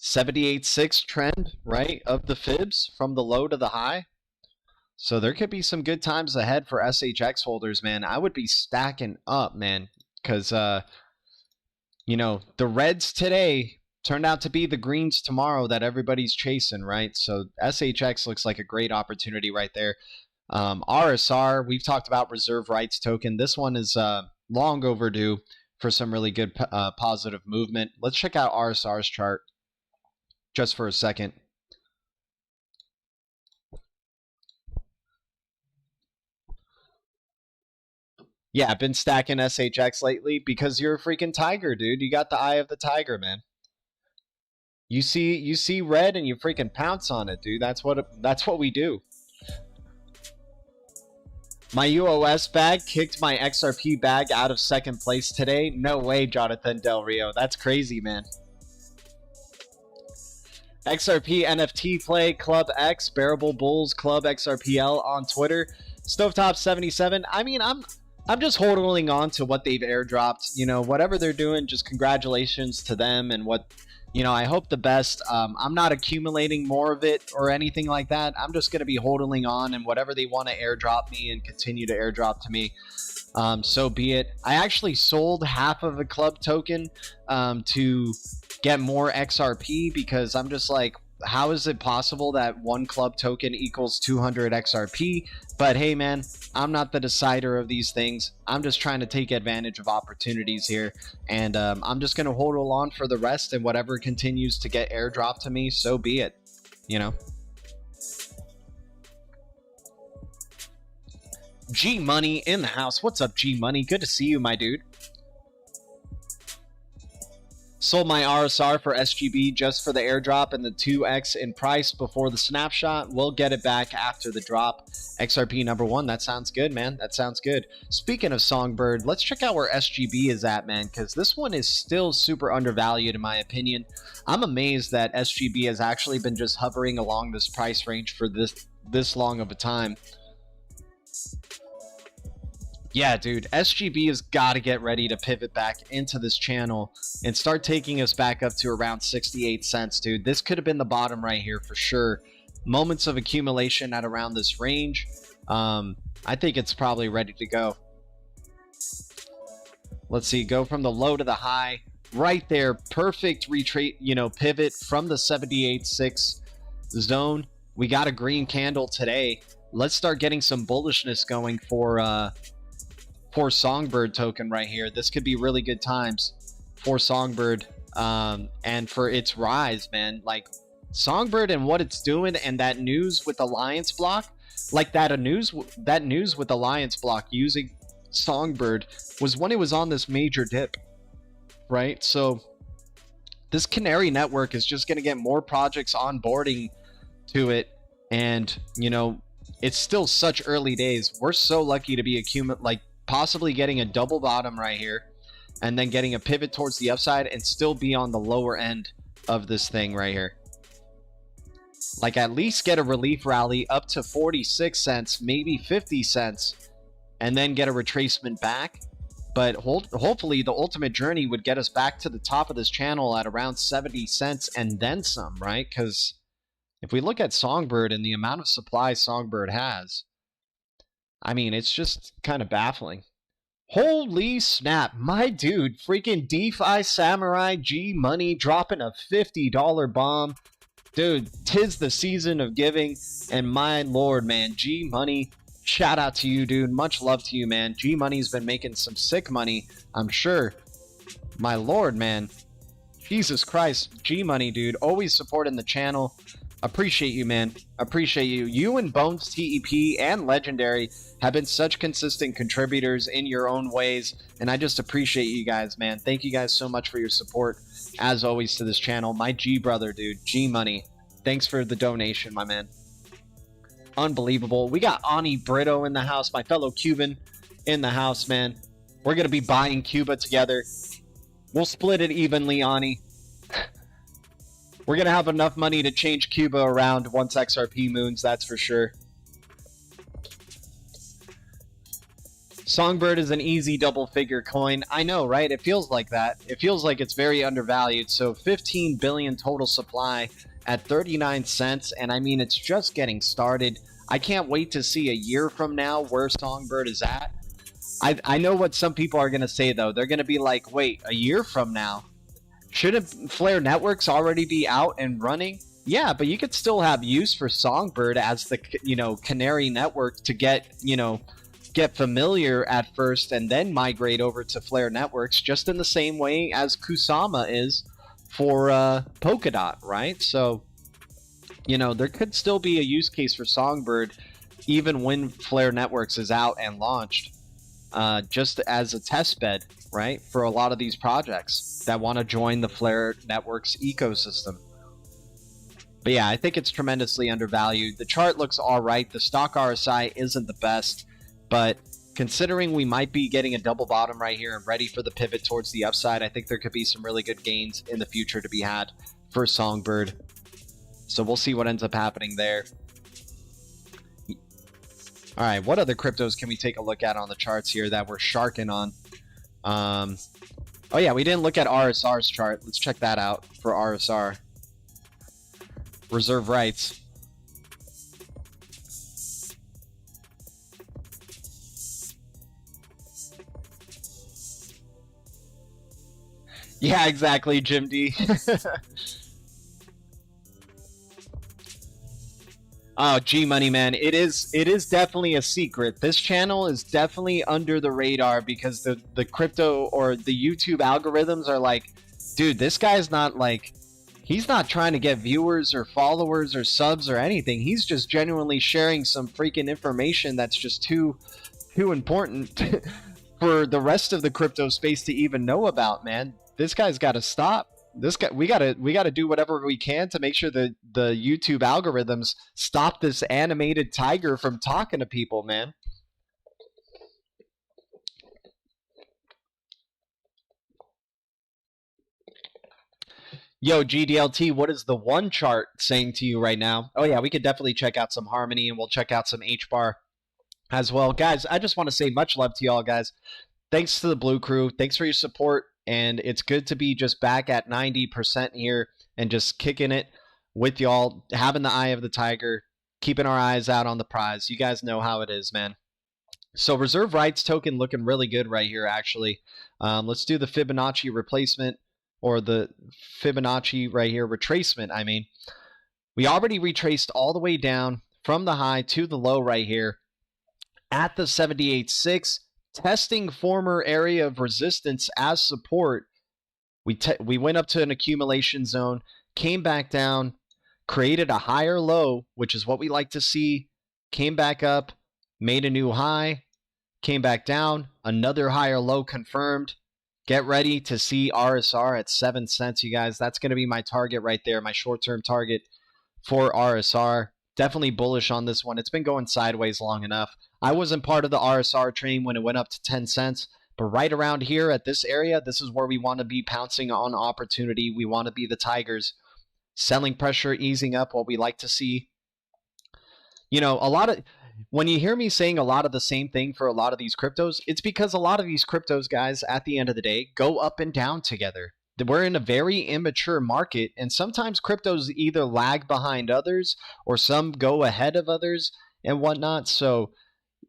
78.6 trend, right, of the fibs from the low to the high. So there could be some good times ahead for SHX holders, man. I would be stacking up, man, because, you know, the reds today turned out to be the greens tomorrow that everybody's chasing, right? So SHX looks like a great opportunity right there. RSR, we've talked about reserve rights token. This one is long overdue for some really good positive movement. Let's check out RSR's chart just for a second. Yeah, I've been stacking SHX lately because you're a freaking tiger, dude. You got the eye of the tiger, man. You see red and you freaking pounce on it, dude. That's what we do. My UOS bag kicked my XRP bag out of second place today. No way, Jonathan Del Rio. That's crazy, man. XRP NFT play Club X, Bearable Bulls Club XRPL on Twitter. Stovetop77. I mean, I'm just holding on to what they've airdropped. You know, whatever they're doing, just congratulations to them, and what, you know, I hope the best. I'm not accumulating more of it or anything like that. I'm just going to be holding on, and whatever they want to airdrop me and continue to airdrop to me, so be it. I actually sold half of a club token to get more XRP, because I'm just like, how is it possible that one club token equals 200 XRP? But hey, man, I'm not the decider of these things. I'm just trying to take advantage of opportunities here, and I'm just going to hold on for the rest, and whatever continues to get airdropped to me, so be it, you know. G Money in the house. What's up, G Money? Good to see you, my dude. Sold my RSR for SGB just for the airdrop and the 2x in price before the snapshot. We'll get it back after the drop. XRP #1. That sounds good, man. That sounds good. Speaking of Songbird, let's check out where SGB is at, man, because this one is still super undervalued in my opinion. I'm amazed that SGB has actually been just hovering along this price range for this long of a time. Yeah, dude, SGB has got to get ready to pivot back into this channel and start taking us back up to around 68 cents, dude. This could have been the bottom right here for sure. Moments of accumulation at around this range. I think it's probably ready to go. Let's see, go from the low to the high. Right there, perfect retreat, you know, pivot from the 78.6 zone. We got a green candle today. Let's start getting some bullishness going for Songbird token right here. This could be really good times for Songbird and for its rise, man. Like Songbird and what it's doing, and that news with Alliance Block, like that news with Alliance Block using Songbird was when it was on this major dip, right? So this Canary network is just going to get more projects onboarding to it, and you know, it's still such early days. We're so lucky to be possibly getting a double bottom right here, and then getting a pivot towards the upside and still be on the lower end of this thing right here. Like at least get a relief rally up to 46 cents, maybe 50 cents, and then get a retracement back. But hopefully the ultimate journey would get us back to the top of this channel at around 70 cents and then some, right? Because if we look at Songbird and the amount of supply Songbird has, I mean, it's just kind of baffling. Holy snap, my dude, freaking DeFi Samurai G Money dropping a $50 bomb. Dude, 'tis the season of giving, and my lord, man, G Money, shout out to you, dude. Much love to you, man. G Money's been making some sick money, I'm sure. My lord, man. Jesus Christ, G Money, dude, always supporting the channel. Appreciate you, man. Appreciate you. You and Bones TEP and Legendary have been such consistent contributors in your own ways, and I just appreciate you guys, man. Thank you guys so much for your support, as always, to this channel. My G brother, dude, G Money. Thanks for the donation, my man. Unbelievable. We got Ani Brito in the house, my fellow Cuban in the house, man. We're going to be buying Cuba together. We'll split it evenly, Ani. We're going to have enough money to change Cuba around once XRP moons, that's for sure. Songbird is an easy double-figure coin. I know, right? It feels like that. It feels like it's very undervalued. So 15 billion total supply at 39 cents. And I mean, it's just getting started. I can't wait to see a year from now where Songbird is at. I know what some people are going to say, though. They're going to be like, wait, a year from now? Shouldn't Flare Networks already be out and running? Yeah, but you could still have use for Songbird as the, you know, canary network to get, you know, get familiar at first and then migrate over to Flare Networks, just in the same way as Kusama is for Polkadot, right? So, you know, there could still be a use case for Songbird even when Flare Networks is out and launched, just as a test bed, right, for a lot of these projects that want to join the Flare Networks ecosystem. But yeah, I think it's tremendously undervalued. The chart looks all right. The stock RSI isn't the best, but considering we might be getting a double bottom right here and ready for the pivot towards the upside, I think there could be some really good gains in the future to be had for Songbird. So we'll see what ends up happening there. All right, what other cryptos can we take a look at on the charts here that we're sharking on? Oh yeah, we didn't look at RSR's chart. Let's check that out for RSR. Reserve rights. Yeah, exactly, Jim D. Oh, G Money, man, it is definitely a secret. This channel is definitely under the radar because the crypto or the YouTube algorithms are like, dude, this guy's not like, he's not trying to get viewers or followers or subs or anything. He's just genuinely sharing some freaking information that's just too important for the rest of the crypto space to even know about, man. This guy's got to stop. This guy, we gotta do whatever we can to make sure that the YouTube algorithms stop this animated tiger from talking to people, man. Yo, GDLT, what is the one chart saying to you right now? Oh yeah, we could definitely check out some Harmony, and we'll check out some HBAR as well. Guys, I just want to say much love to y'all, guys. Thanks to the Blue Crew. Thanks for your support. And it's good to be just back at 90% here and just kicking it with y'all, having the eye of the tiger, keeping our eyes out on the prize. You guys know how it is, man. So reserve rights token looking really good right here, actually. Let's do the Fibonacci replacement, or the Fibonacci right here, retracement, I mean. We already retraced all the way down from the high to the low right here at the 78.6, testing former area of resistance as support. We went up to an accumulation zone, came back down, created a higher low, which is what we like to see, came back up, made a new high, came back down, another higher low confirmed. Get ready to see RSR at 7 cents, you guys. That's going to be my target right there, my short-term target for RSR. Definitely bullish on this one. It's been going sideways long enough. I wasn't part of the RSR train when it went up to 10 cents, but right around here at this area, this is where we want to be pouncing on opportunity. We want to be the tigers. Selling pressure easing up, what we like to see. You know, when you hear me saying a lot of the same thing for a lot of these cryptos, it's because a lot of these cryptos, guys, at the end of the day, go up and down together. We're in a very immature market, and sometimes cryptos either lag behind others or some go ahead of others and whatnot. So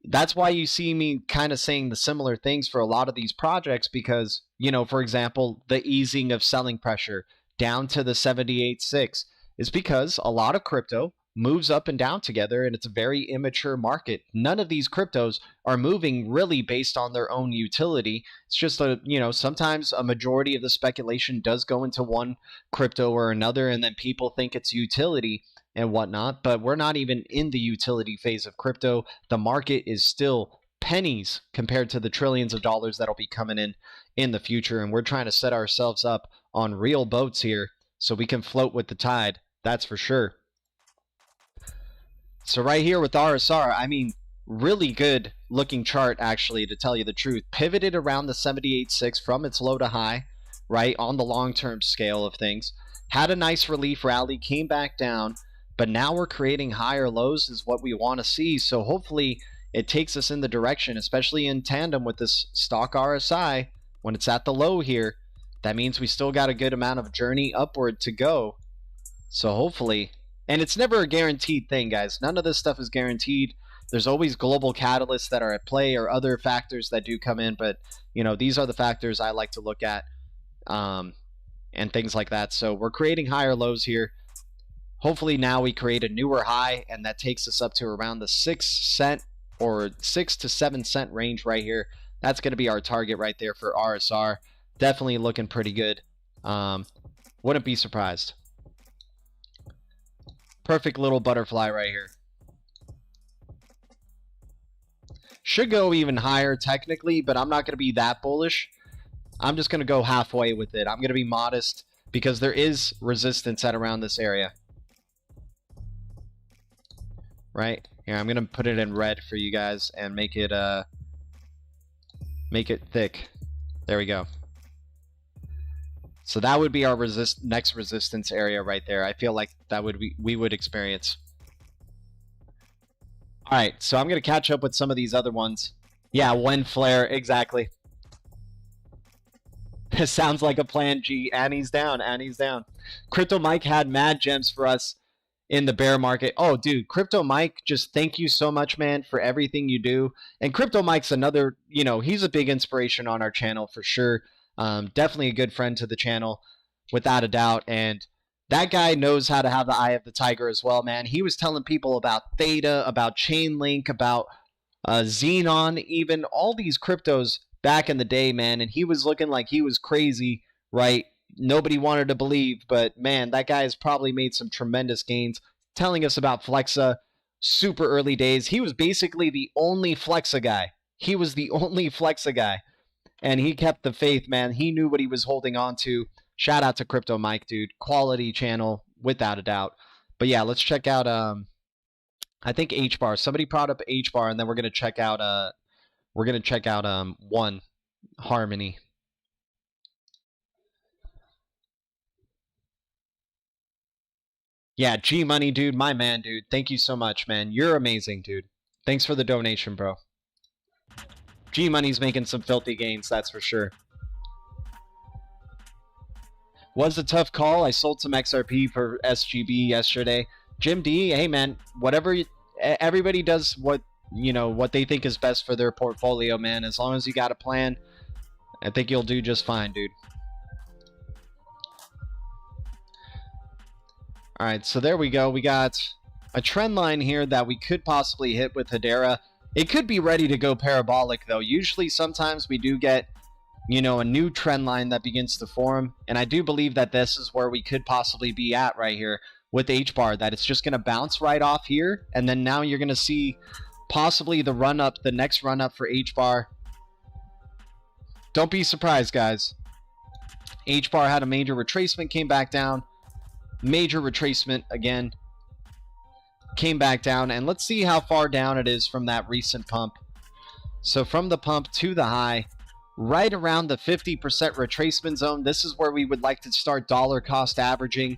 that's why you see me kind of saying the similar things for a lot of these projects because, you know, for example, the easing of selling pressure down to the 78.6 is because a lot of crypto moves up and down together, and it's a very immature market. None of these cryptos are moving really based on their own utility. It's just you know, sometimes a majority of the speculation does go into one crypto or another, and then people think it's utility and whatnot, but we're not even in the utility phase of crypto. The market is still pennies compared to the trillions of dollars that'll be coming in the future, and we're trying to set ourselves up on real boats here so we can float with the tide. That's for sure. So right here with RSR, I mean, really good looking chart, actually, to tell you the truth. Pivoted around the 78.6 from its low to high, right, on the long-term scale of things. Had a nice relief rally, came back down, but now we're creating higher lows is what we want to see. So hopefully it takes us in the direction, especially in tandem with this stock RSI. When it's at the low here, that means we still got a good amount of journey upward to go. So hopefully... And it's never a guaranteed thing, guys. None of this stuff is guaranteed. There's always global catalysts that are at play or other factors that do come in. But, you know, these are the factors I like to look at and things like that. So we're creating higher lows here. Hopefully now we create a newer high, and that takes us up to around the 6 cent or 6 to 7 cent range right here. That's going to be our target right there for RSR. Definitely looking pretty good. Wouldn't be surprised. Perfect little butterfly right here. Should go even higher technically, but I'm not going to be that bullish. I'm just going to go halfway with it. I'm going to be modest because there is resistance at around this area. Right? Here, I'm going to put it in red for you guys and make it thick. There we go. So that would be our next resistance area right there. I feel like that would we would experience. All right, so I'm going to catch up with some of these other ones. Yeah, when flare, exactly. This sounds like a plan, G. Annie's down, Annie's down. Crypto Mike had mad gems for us in the bear market. Oh, dude, Crypto Mike, just thank you so much, man, for everything you do. And Crypto Mike's another, you know, he's a big inspiration on our channel for sure. Definitely a good friend to the channel, without a doubt. And that guy knows how to have the eye of the tiger as well, man. He was telling people about Theta, about Chainlink, about Xenon, even all these cryptos back in the day, man. And he was looking like he was crazy, right? Nobody wanted to believe, but man, that guy has probably made some tremendous gains. Telling us about Flexa, super early days. He was basically the only Flexa guy. He was the only Flexa guy. And he kept the faith, man. He knew what he was holding on to. Shout out to Crypto Mike, dude. Quality channel, without a doubt. But yeah, let's check out, I think HBAR. Somebody brought up HBAR, and then we're going to check out, One Harmony. Yeah, G Money, dude. My man, dude. Thank you so much, man. You're amazing, dude. Thanks for the donation, bro. G Money's making some filthy gains, that's for sure. Was a tough call. I sold some XRP for SGB yesterday. Jim D, hey man, whatever. Everybody does what, you know, what they think is best for their portfolio, man. As long as you got a plan, I think you'll do just fine, dude. All right, so there we go. We got a trend line here that we could possibly hit with Hedera. It could be ready to go parabolic, though. Usually, sometimes we do get, you know, a new trend line that begins to form. And I do believe that this is where we could possibly be at right here with HBAR, that it's just going to bounce right off here. And then now you're going to see possibly the run up, the next run up for HBAR. Don't be surprised, guys. HBAR had a major retracement, came back down. Major retracement again. Came back down. And let's see how far down it is from that recent pump. So from the pump to the high, right around the 50% retracement zone. This is where we would like to start dollar cost averaging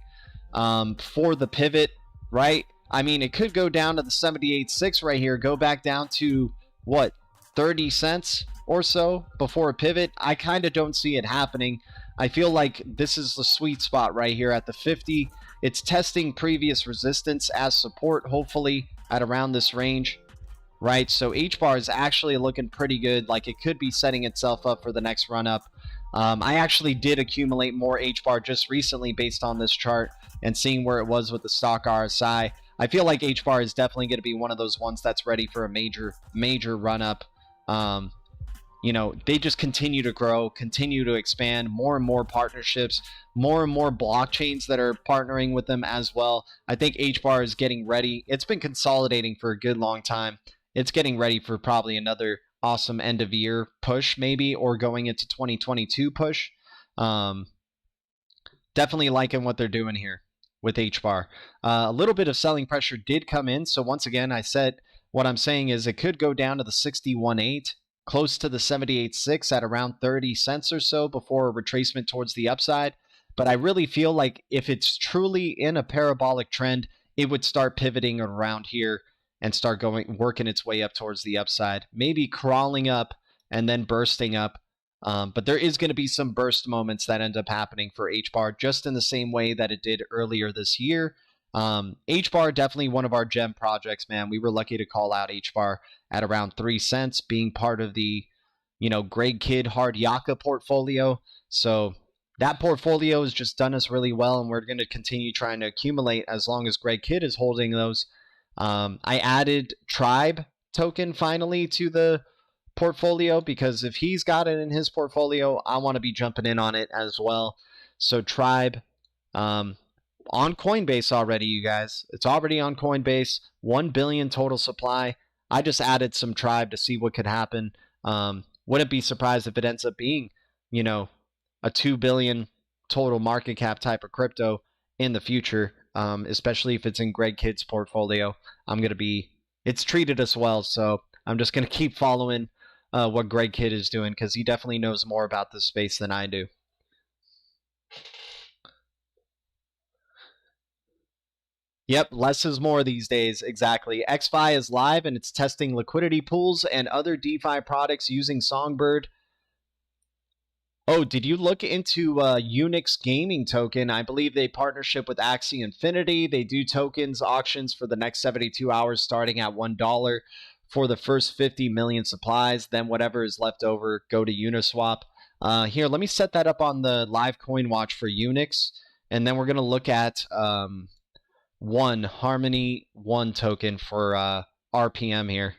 for the pivot, right? I mean, it could go down to the 78.6 right here, go back down to what, 30 cents or so before a pivot. I kind of don't see it happening. I feel like this is the sweet spot right here at the 50. It's testing previous resistance as support, hopefully at around this range, right? So HBAR is actually looking pretty good, like it could be setting itself up for the next run up. I actually did accumulate more HBAR just recently based on this chart and seeing where it was with the stock RSI. I feel like HBAR is definitely going to be one of those ones that's ready for a major run up. You know, they just continue to grow, continue to expand, more and more partnerships, more and more blockchains that are partnering with them as well. I think HBAR is getting ready. It's been consolidating for a good long time. It's getting ready for probably another awesome end of year push maybe, or going into 2022 push. Definitely liking what they're doing here with HBAR. A little bit of selling pressure did come in. So once again, I said what I'm saying is it could go down to the 61.8, close to the 78.6 at around 30 cents or so before a retracement towards the upside. But I really feel like if it's truly in a parabolic trend, it would start pivoting around here and start working its way up towards the upside, maybe crawling up and then bursting up. But there is going to be some burst moments that end up happening for HBAR, just in the same way that it did earlier this year. HBAR, definitely one of our gem projects, man. We were lucky to call out HBAR at around 3 cents, being part of the, you know, Greg Kidd Hard Yaka portfolio. So that portfolio has just done us really well, and we're going to continue trying to accumulate as long as Greg Kidd is holding those. I added Tribe token finally to the portfolio, because if he's got it in his portfolio, I want to be jumping in on it as well. So Tribe, on Coinbase already, you guys. It's already on Coinbase. 1 billion total supply. I just added some Tribe to see what could happen. Wouldn't be surprised if it ends up being, you know, a 2 billion total market cap type of crypto in the future, especially if it's in Greg Kidd's portfolio. It's treated us well, so I'm just going to keep following what Greg Kidd is doing, because he definitely knows more about this space than I do. Yep, less is more these days, exactly. XFi is live, and it's testing liquidity pools and other DeFi products using Songbird. Oh, did you look into Unix Gaming Token? I believe they partnership with Axie Infinity. They do tokens auctions for the next 72 hours starting at $1 for the first 50 million supplies. Then whatever is left over, go to Uniswap. Here, let me set that up on the live coin watch for Unix. And then we're going to look at Harmony 1 token for RPM here.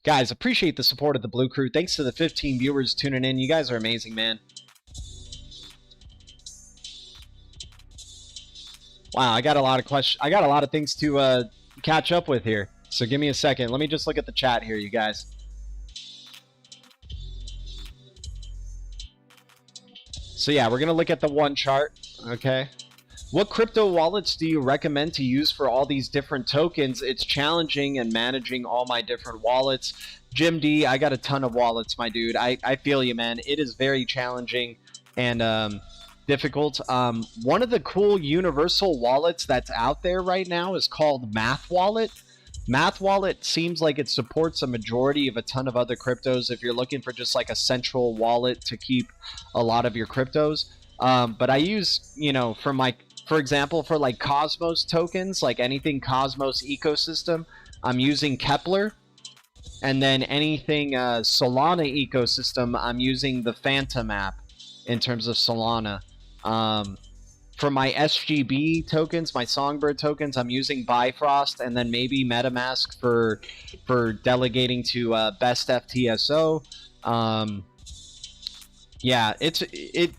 Guys, appreciate the support of the Blue Crew. Thanks to the 15 viewers tuning in. You guys are amazing, man. Wow, I got a lot of questions. I got a lot of things to catch up with here. So give me a second. Let me just look at the chat here, you guys. So yeah, we're going to look at the one chart, okay? What crypto wallets do you recommend to use for all these different tokens? It's challenging and managing all my different wallets. Jim D, I got a ton of wallets, my dude. I feel you, man. It is very challenging and difficult. One of the cool universal wallets that's out there right now is called Math Wallet. Math Wallet seems like it supports a majority of a ton of other cryptos if you're looking for just like a central wallet to keep a lot of your cryptos. But I use, you know, for example, for like Cosmos tokens, like anything Cosmos ecosystem, I'm using Kepler. And then anything Solana ecosystem, I'm using the Phantom app in terms of Solana. For my SGB tokens, my Songbird tokens, I'm using Bifrost and then maybe MetaMask for delegating to Best FTSO. Yeah,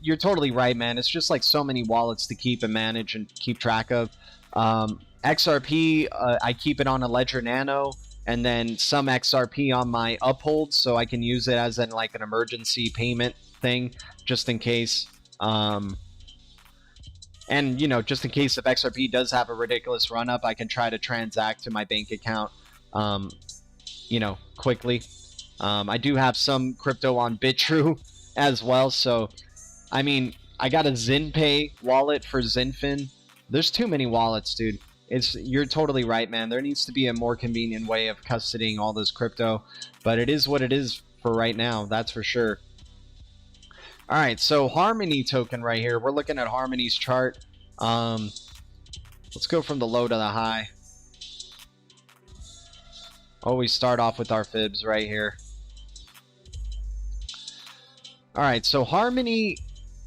you're totally right, man. It's just like so many wallets to keep and manage and keep track of. XRP, I keep it on a Ledger Nano, and then some XRP on my Uphold, so I can use it as an emergency payment thing, just in case. And, just in case if XRP does have a ridiculous run up, I can try to transact to my bank account, quickly. I do have some crypto on BitTrue as well. So, I mean, I got a ZinPay wallet for ZinFin. There's too many wallets, dude. You're totally right, man. There needs to be a more convenient way of custodying all this crypto, but it is what it is for right now. That's for sure. All right, so Harmony token right here. We're looking at Harmony's chart. Let's go from the low to the high. Always start off with our fibs right here. All right, so Harmony,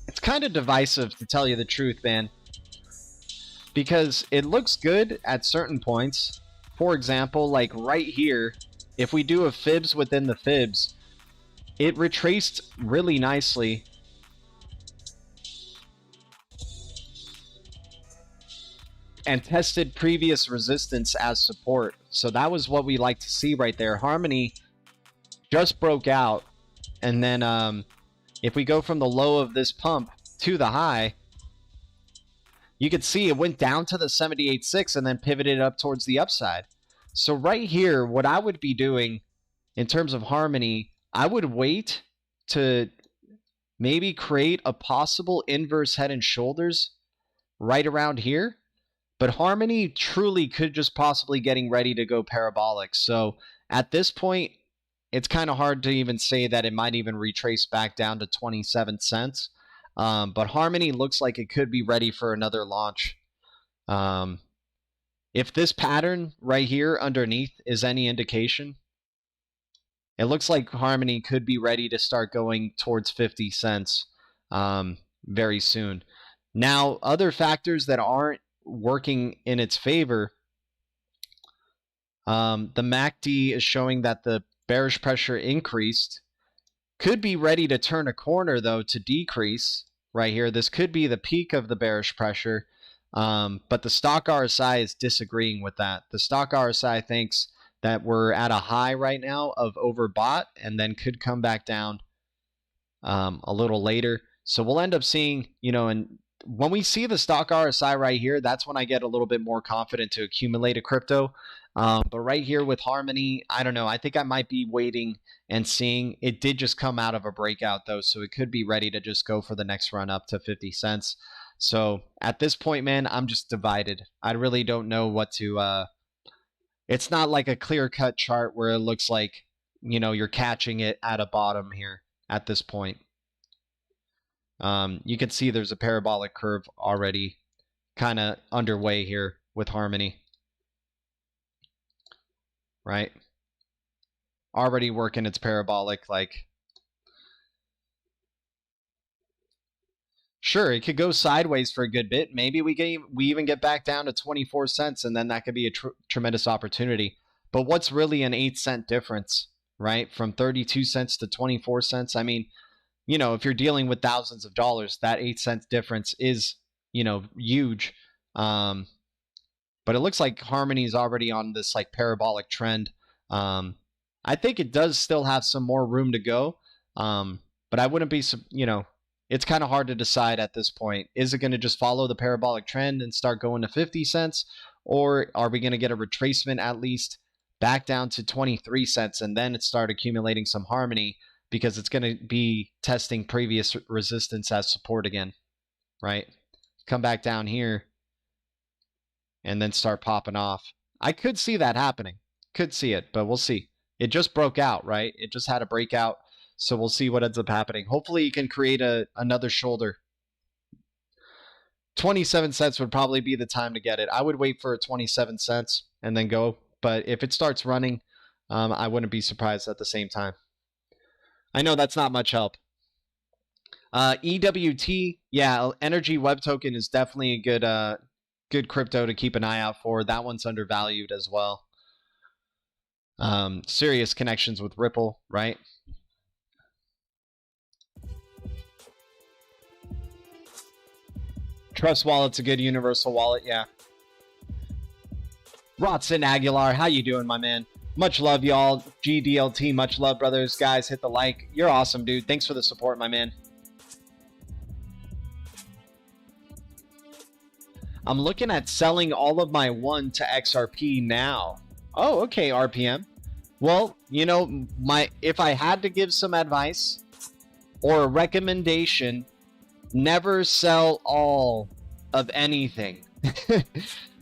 it's kind of divisive to tell you the truth, man, because it looks good at certain points. For example, like right here, if we do a fibs within the fibs, it retraced really nicely. And tested previous resistance as support. So that was what we like to see right there. Harmony just broke out. And then if we go from the low of this pump to the high, you could see it went down to the 78.6 and then pivoted up towards the upside. So right here, what I would be doing in terms of Harmony, I would wait to maybe create a possible inverse head and shoulders right around here. But Harmony truly could just possibly getting ready to go parabolic. So at this point, it's kind of hard to even say that it might even retrace back down to 27 cents. But Harmony looks like it could be ready for another launch. If this pattern right here underneath is any indication, it looks like Harmony could be ready to start going towards 50 cents very soon. Now, other factors that aren't working in its favor, the MACD is showing that the bearish pressure increased. Could be ready to turn a corner, though, to decrease right here. This could be the peak of the bearish pressure, but the stock RSI is disagreeing with that. The stock RSI thinks that we're at a high right now of overbought and then could come back down a little later. So we'll end up seeing, and when we see the stock RSI right here, that's when I get a little bit more confident to accumulate a crypto. But right here with Harmony, I don't know. I think I might be waiting and seeing. It did just come out of a breakout, though, so it could be ready to just go for the next run up to 50 cents. So at this point, man, I'm just divided. I really don't know what to... It's not like a clear-cut chart where it looks like, you're catching it at a bottom here at this point. You can see there's a parabolic curve already kind of underway here with Harmony. Right? Already working its parabolic, sure, it could go sideways for a good bit. Maybe we even get back down to 24 cents, and then that could be a tremendous opportunity. But what's really an 8-cent difference, right? From 32 cents to 24 cents? I mean, if you're dealing with thousands of dollars, that 8-cent difference is, huge. But it looks like Harmony is already on this parabolic trend. I think it does still have some more room to go. But I wouldn't be, it's kind of hard to decide at this point. Is it going to just follow the parabolic trend and start going to 50 cents? Or are we going to get a retracement at least back down to 23 cents and then start accumulating some Harmony? Because it's going to be testing previous resistance as support again, right? Come back down here and then start popping off. I could see that happening. Could see it, but we'll see. It just broke out, right? It just had a breakout, so we'll see what ends up happening. Hopefully you can create another shoulder. 27 cents would probably be the time to get it. I would wait for 27 cents and then go, but if it starts running, I wouldn't be surprised at the same time. I know that's not much help. EWT, yeah, Energy Web Token is definitely a good crypto to keep an eye out for. That one's undervalued as well. Serious connections with Ripple, right? Trust Wallet's a good universal wallet, yeah. Rotson Aguilar, how you doing, my man? Much love, y'all. GDLT, much love, brothers. Guys, hit the like. You're awesome, dude. Thanks for the support, my man. I'm looking at selling all of my 1 to XRP now. Oh, okay, RPM. Well, you know, if I had to give some advice or a recommendation, never sell all of anything.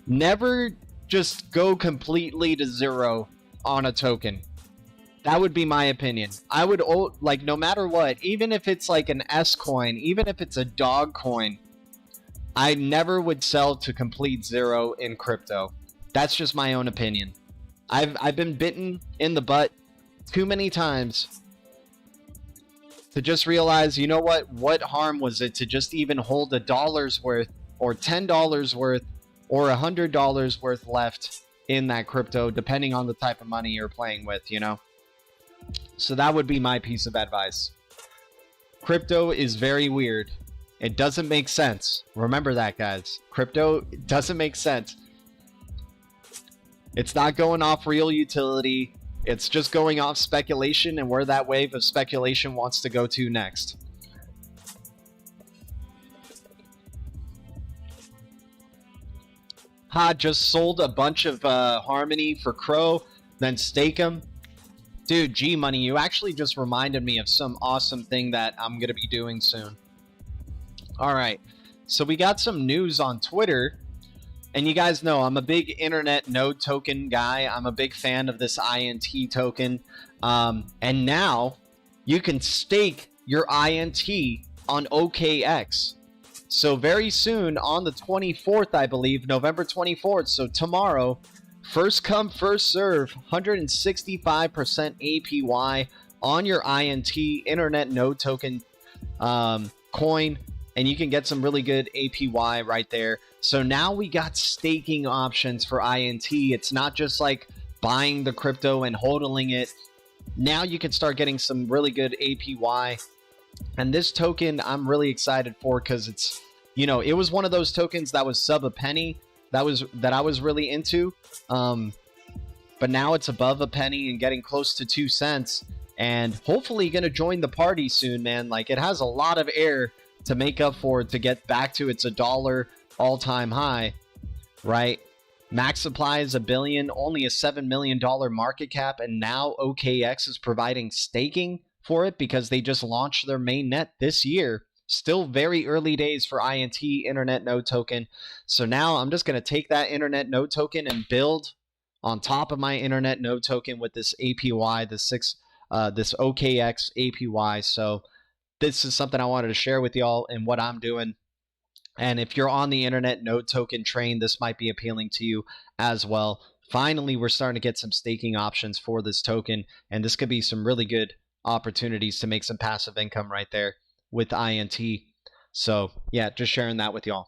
Never just go completely to zero on a token. That would be my opinion. I would, like, no matter what, even if it's like an S coin, even if it's a dog coin, I never would sell to complete zero in crypto. That's just my own opinion. I've been bitten in the butt too many times to just realize, you know what harm was it to just even hold $1 worth or $10 worth or $100 worth left in that crypto, depending on the type of money you're playing with, you know? So that would be my piece of advice. Crypto is very weird. It doesn't make sense. Remember that, guys. Crypto doesn't make sense. It's not going off real utility. It's just going off speculation and where that wave of speculation wants to go to next. Ha, just sold a bunch of Harmony for Crow, then stake them. Dude, G-Money, you actually just reminded me of some awesome thing that I'm going to be doing soon. Alright, so we got some news on Twitter, and you guys know I'm a big internet node token guy. I'm a big fan of this INT token, and now you can stake your INT on OKX. So very soon, on the 24th, I believe, November 24th, so tomorrow, first come, first serve, 165% APY on your INT, internet node token coin, and you can get some really good APY right there. So now we got staking options for INT. It's not just like buying the crypto and hodling it. Now you can start getting some really good APY. And this token I'm really excited for because it's, you know, it was one of those tokens that was sub a penny that I was really into. But now it's above a penny and getting close to 2 cents. And hopefully going to join the party soon, man. Like, it has a lot of air to make up for it to get back to its $1 all-time high, right? Max supply is $1 billion, only a $7 million market cap, and now OKX is providing staking for it because they just launched their main net this year. Still very early days for INT, Internet Node Token. So now I'm just going to take that Internet Node Token and build on top of my Internet Node Token with this APY, this OKX APY. So this is something I wanted to share with y'all and what I'm doing. And if you're on the Internet Node Token train, this might be appealing to you as well. Finally, we're starting to get some staking options for this token, and this could be some really good opportunities to make some passive income right there with INT. So yeah, just sharing that with y'all.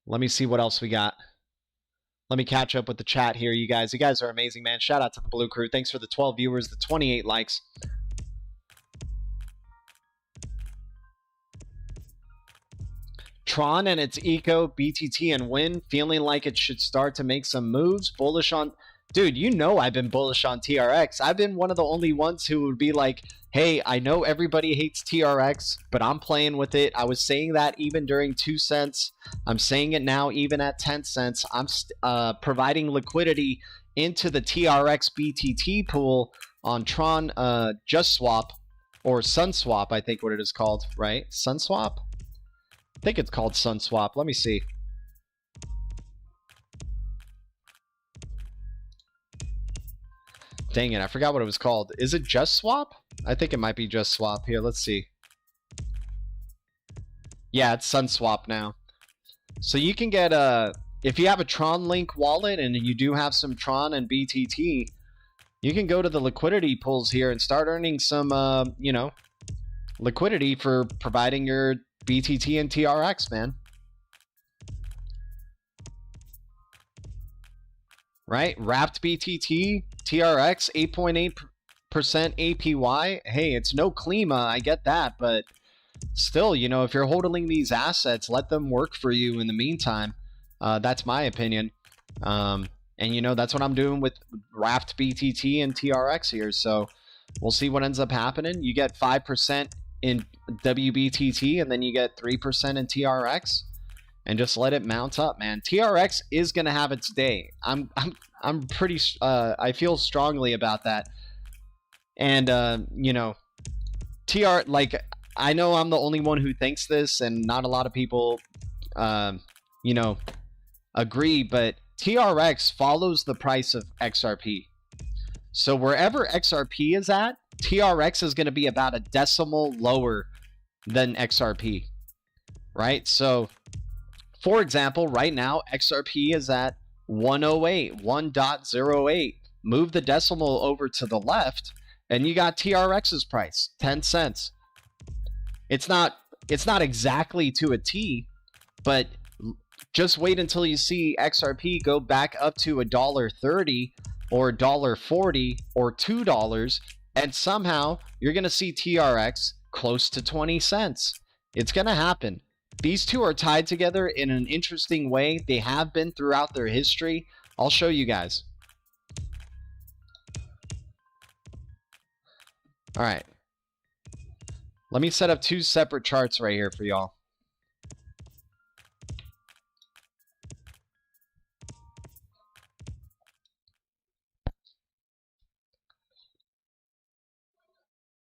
Let me see what else we got. Let me catch up with the chat here, you guys. You guys are amazing, man. Shout out to the Blue Crew. Thanks for the 12 viewers, the 28 likes. Tron and its eco, BTT and Win, feeling like it should start to make some moves. Bullish on... Dude, you know I've been bullish on TRX. I've been one of the only ones who would be like, hey, I know everybody hates TRX, but I'm playing with it. I was saying that even during 2 cents. I'm saying it now even at 10 cents. I'm providing liquidity into the TRX BTT pool on Tron Just Swap, or SunSwap, I think what it is called, right? SunSwap? I think it's called SunSwap. Let me see. Dang it, I forgot what it was called. Is it Just Swap? I think it might be Just Swap. Here, let's see. Yeah, it's SunSwap now. So you can get if you have a Tron Link wallet and you do have some Tron and BTT, you can go to the liquidity pools here and start earning some, you know, liquidity for providing your BTT and TRX, man. Right? Wrapped BTT, TRX, 8.8% APY. Hey, it's no klima, I get that, but still, you know, if you're holding these assets, let them work for you in the meantime. That's my opinion. And, you know, that's what I'm doing with wrapped BTT and TRX here. So we'll see what ends up happening. You get 5% in WBTT, and then you get 3% in TRX. And just let it mount up, man. TRX is gonna have its day. I'm pretty. I feel strongly about that. And you know, like, I know I'm the only one who thinks this, and not a lot of people, you know, agree. But TRX follows the price of XRP. So wherever XRP is at, TRX is going to be about a decimal lower than XRP, right? So, for example, right now, XRP is at 108, 1.08. Move the decimal over to the left, and you got TRX's price, 10 cents. It's not exactly to a T, but just wait until you see XRP go back up to $1.30 or $1.40 or $2, and somehow you're going to see TRX close to 20 cents. It's going to happen. These two are tied together in an interesting way. They have been throughout their history. I'll show you guys. All right. Let me set up two separate charts right here for y'all.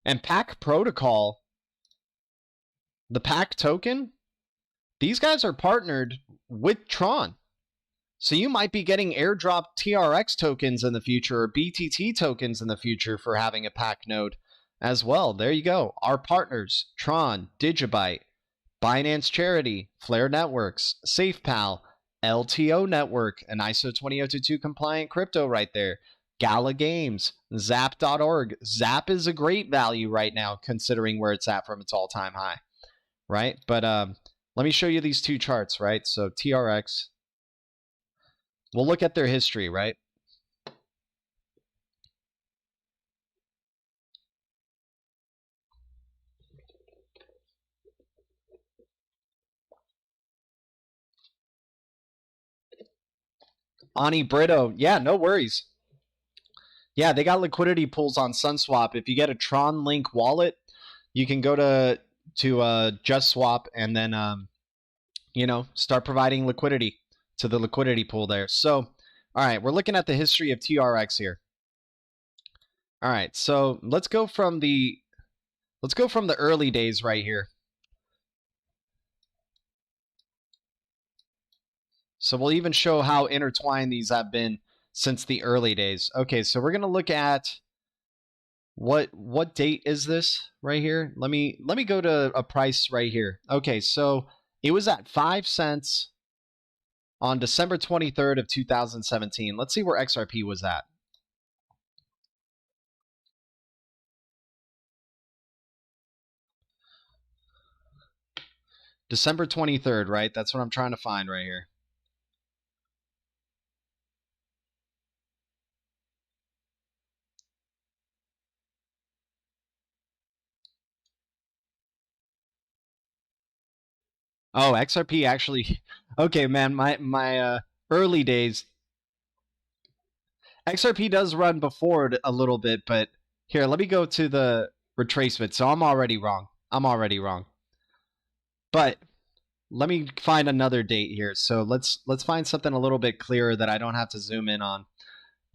And PAC Protocol, the PAC token, these guys are partnered with Tron. So you might be getting airdrop TRX tokens in the future, or BTT tokens in the future for having a PAC node as well. There you go. Our partners, Tron, Digibyte, Binance Charity, Flare Networks, SafePal, LTO Network, an ISO 20022 compliant crypto right there. Gala Games, Zap.org. Zap is a great value right now, considering where it's at from its all-time high, right? But let me show you these two charts, right? So TRX, we'll look at their history, right? Ani Brito, yeah, no worries. Yeah, they got liquidity pools on SunSwap. If you get a Tron Link wallet, you can go to JustSwap and then you know, start providing liquidity to the liquidity pool there. So, all right, we're looking at the history of TRX here. All right, so let's go from the early days right here. So we'll even show how intertwined these have been since the early days. Okay, so we're going to look at what date is this right here? Let me go to a price right here. Okay, so it was at 5 cents on December 23rd of 2017. Let's see where XRP was at. December 23rd, right? That's what I'm trying to find right here. Oh, XRP actually. Okay, man, my early days. XRP does run before it a little bit, but here, let me go to the retracement. So I'm already wrong. But let me find another date here. So let's find something a little bit clearer that I don't have to zoom in on.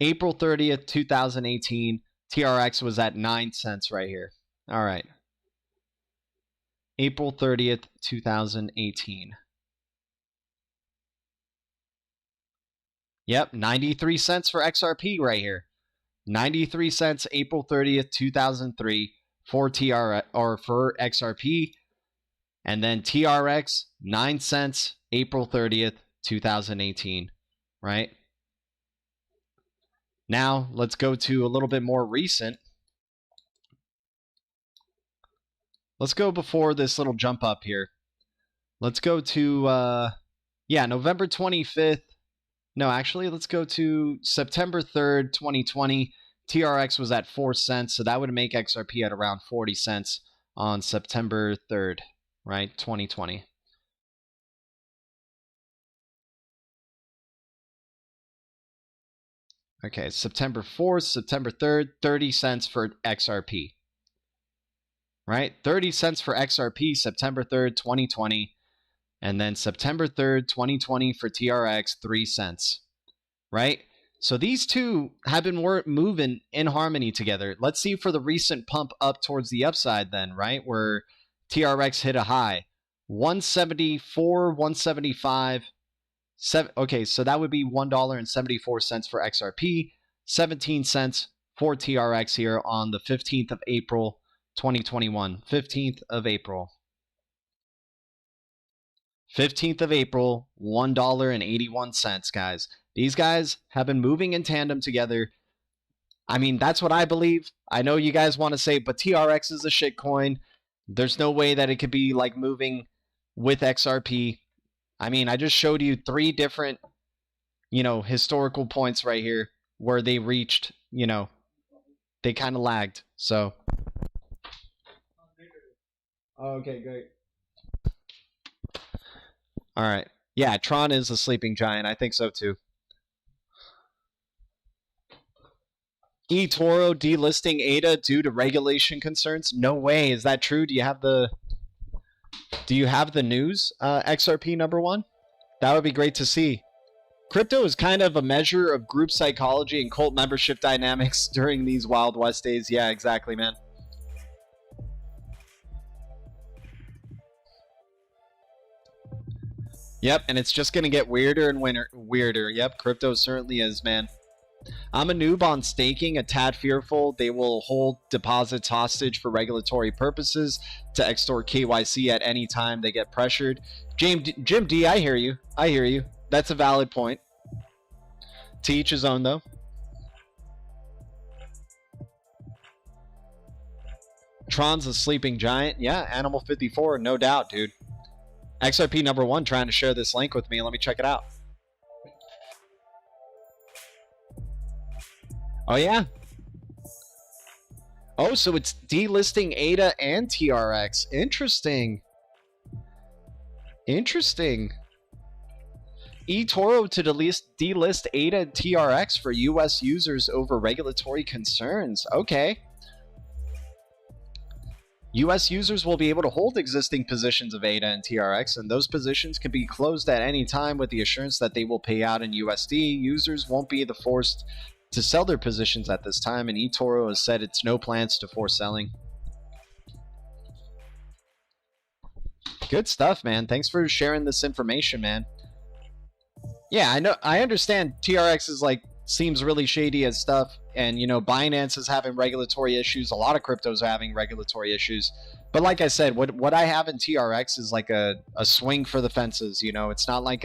April 30th, 2018, TRX was at 9 cents right here. All right. April 30th, 2018. Yep, 93 cents for XRP right here. 93 cents April 30th, 2003 for for XRP. And then TRX, 9 cents April 30th, 2018, right? Now, let's go to a little bit more recent. Let's go before this little jump up here. Let's go to, yeah, November 25th. No, actually, let's go to September 3rd, 2020. TRX was at 4 cents, so that would make XRP at around 40 cents on September 3rd, right? 2020. Okay, September 4th, September 3rd, 30 cents for XRP. Right? 30 cents for XRP, September 3rd, 2020. And then September 3rd, 2020 for TRX, 3 cents. Right? So these two have been moving in harmony together. Let's see for the recent pump up towards the upside then, right? Where TRX hit a high. 174, 175. Okay, so that would be $1.74 for XRP, 17 cents for TRX here on the 15th of April, 2021. 15th of April. 15th of April, $1.81, guys. These guys have been moving in tandem together. I mean, that's what I believe. I know you guys want to say, but TRX is a shit coin. There's no way that it could be like moving with XRP. I mean, I just showed you 3 different, historical points right here where they reached, they kind of lagged. So. Okay, great. All right. Yeah, Tron is a sleeping giant. I think so too. eToro delisting ADA due to regulation concerns? No way. Is that true? Do you have the news, XRP number 1? That would be great to see. Crypto is kind of a measure of group psychology and cult membership dynamics during these Wild West days. Yeah, exactly, man. Yep, and it's just going to get weirder and weirder. Yep, crypto certainly is, man. I'm a noob on staking, a tad fearful they will hold deposits hostage for regulatory purposes to extort KYC at any time they get pressured. Jim D, I hear you. I hear you. That's a valid point. To each his own, though. Tron's a sleeping giant. Yeah, Animal 54, no doubt, dude. XRP number 1 trying to share this link with me. Let me check it out. Oh, yeah. Oh, so it's delisting ADA and TRX. Interesting. Interesting. eToro to delist ADA and TRX for US users over regulatory concerns. Okay. US users will be able to hold existing positions of ADA and TRX, and those positions can be closed at any time with the assurance that they will pay out in USD. Users won't be forced to sell their positions at this time, and eToro has said it's no plans to force selling. Good stuff, man. Thanks for sharing this information, man. Yeah, I understand TRX is seems really shady as stuff, and Binance is having regulatory issues. A lot of cryptos are having regulatory issues, but like I said, what I have in TRX is like a swing for the fences. It's not like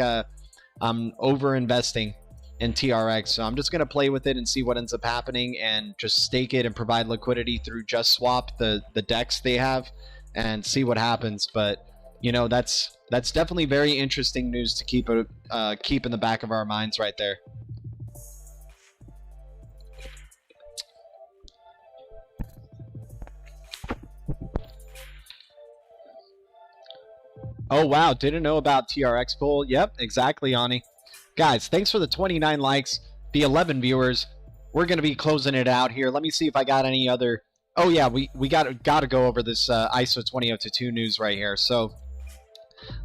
I'm over investing in TRX, so I'm just gonna play with it and see what ends up happening, and just stake it and provide liquidity through Just Swap, the DEX they have, and see what happens. But that's definitely very interesting news to keep in the back of our minds right there. Oh wow, didn't know about TRX pool. Yep, exactly, Ani. Guys, thanks for the 29 likes, the 11 viewers. We're going to be closing it out here. Let me see if I got any other... Oh yeah, we got to go over this ISO 20022 news right here. So,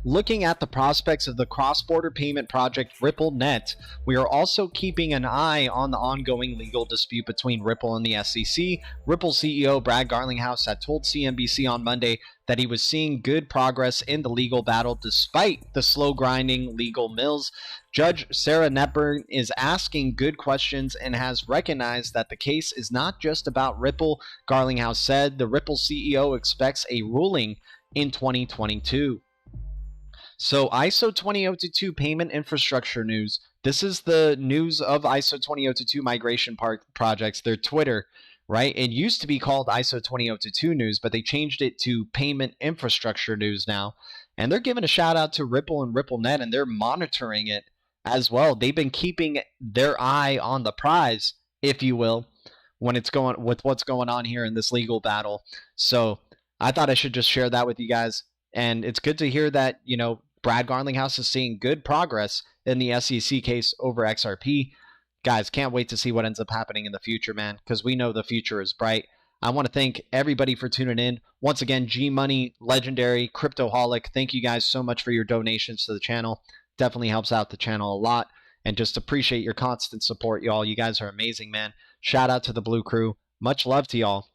looking at the prospects of the cross-border payment project RippleNet, we are also keeping an eye on the ongoing legal dispute between Ripple and the SEC. Ripple CEO Brad Garlinghouse had told CNBC on Monday that he was seeing good progress in the legal battle despite the slow grinding legal mills. Judge Sarah Netburn is asking good questions and has recognized that the case is not just about Ripple. Garlinghouse said the Ripple CEO expects a ruling in 2022. So ISO 20022 payment infrastructure news. This is the news of ISO 20022 migration projects, their Twitter, right? It used to be called ISO 20022 News, but they changed it to Payment Infrastructure News now. And they're giving a shout out to Ripple and RippleNet, and they're monitoring it as well. They've been keeping their eye on the prize, if you will, when it's going with what's going on here in this legal battle. So I thought I should just share that with you guys. And it's good to hear that, you know, Brad Garlinghouse is seeing good progress in the SEC case over XRP. Guys, can't wait to see what ends up happening in the future, man, because we know the future is bright. I want to thank everybody for tuning in. Once again, G Money, Legendary, Cryptoholic, thank you guys so much for your donations to the channel. Definitely helps out the channel a lot. And just appreciate your constant support, y'all. You guys are amazing, man. Shout out to the Blue Crew. Much love to y'all.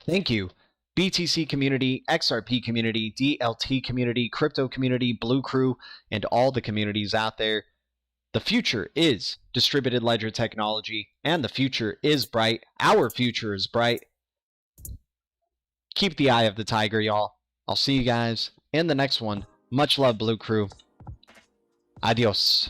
Thank you. BTC community, XRP community, DLT community, crypto community, Blue Crew, and all the communities out there. The future is distributed ledger technology, and the future is bright. Our future is bright. Keep the eye of the tiger, y'all. I'll see you guys in the next one. Much love, Blue Crew. Adios.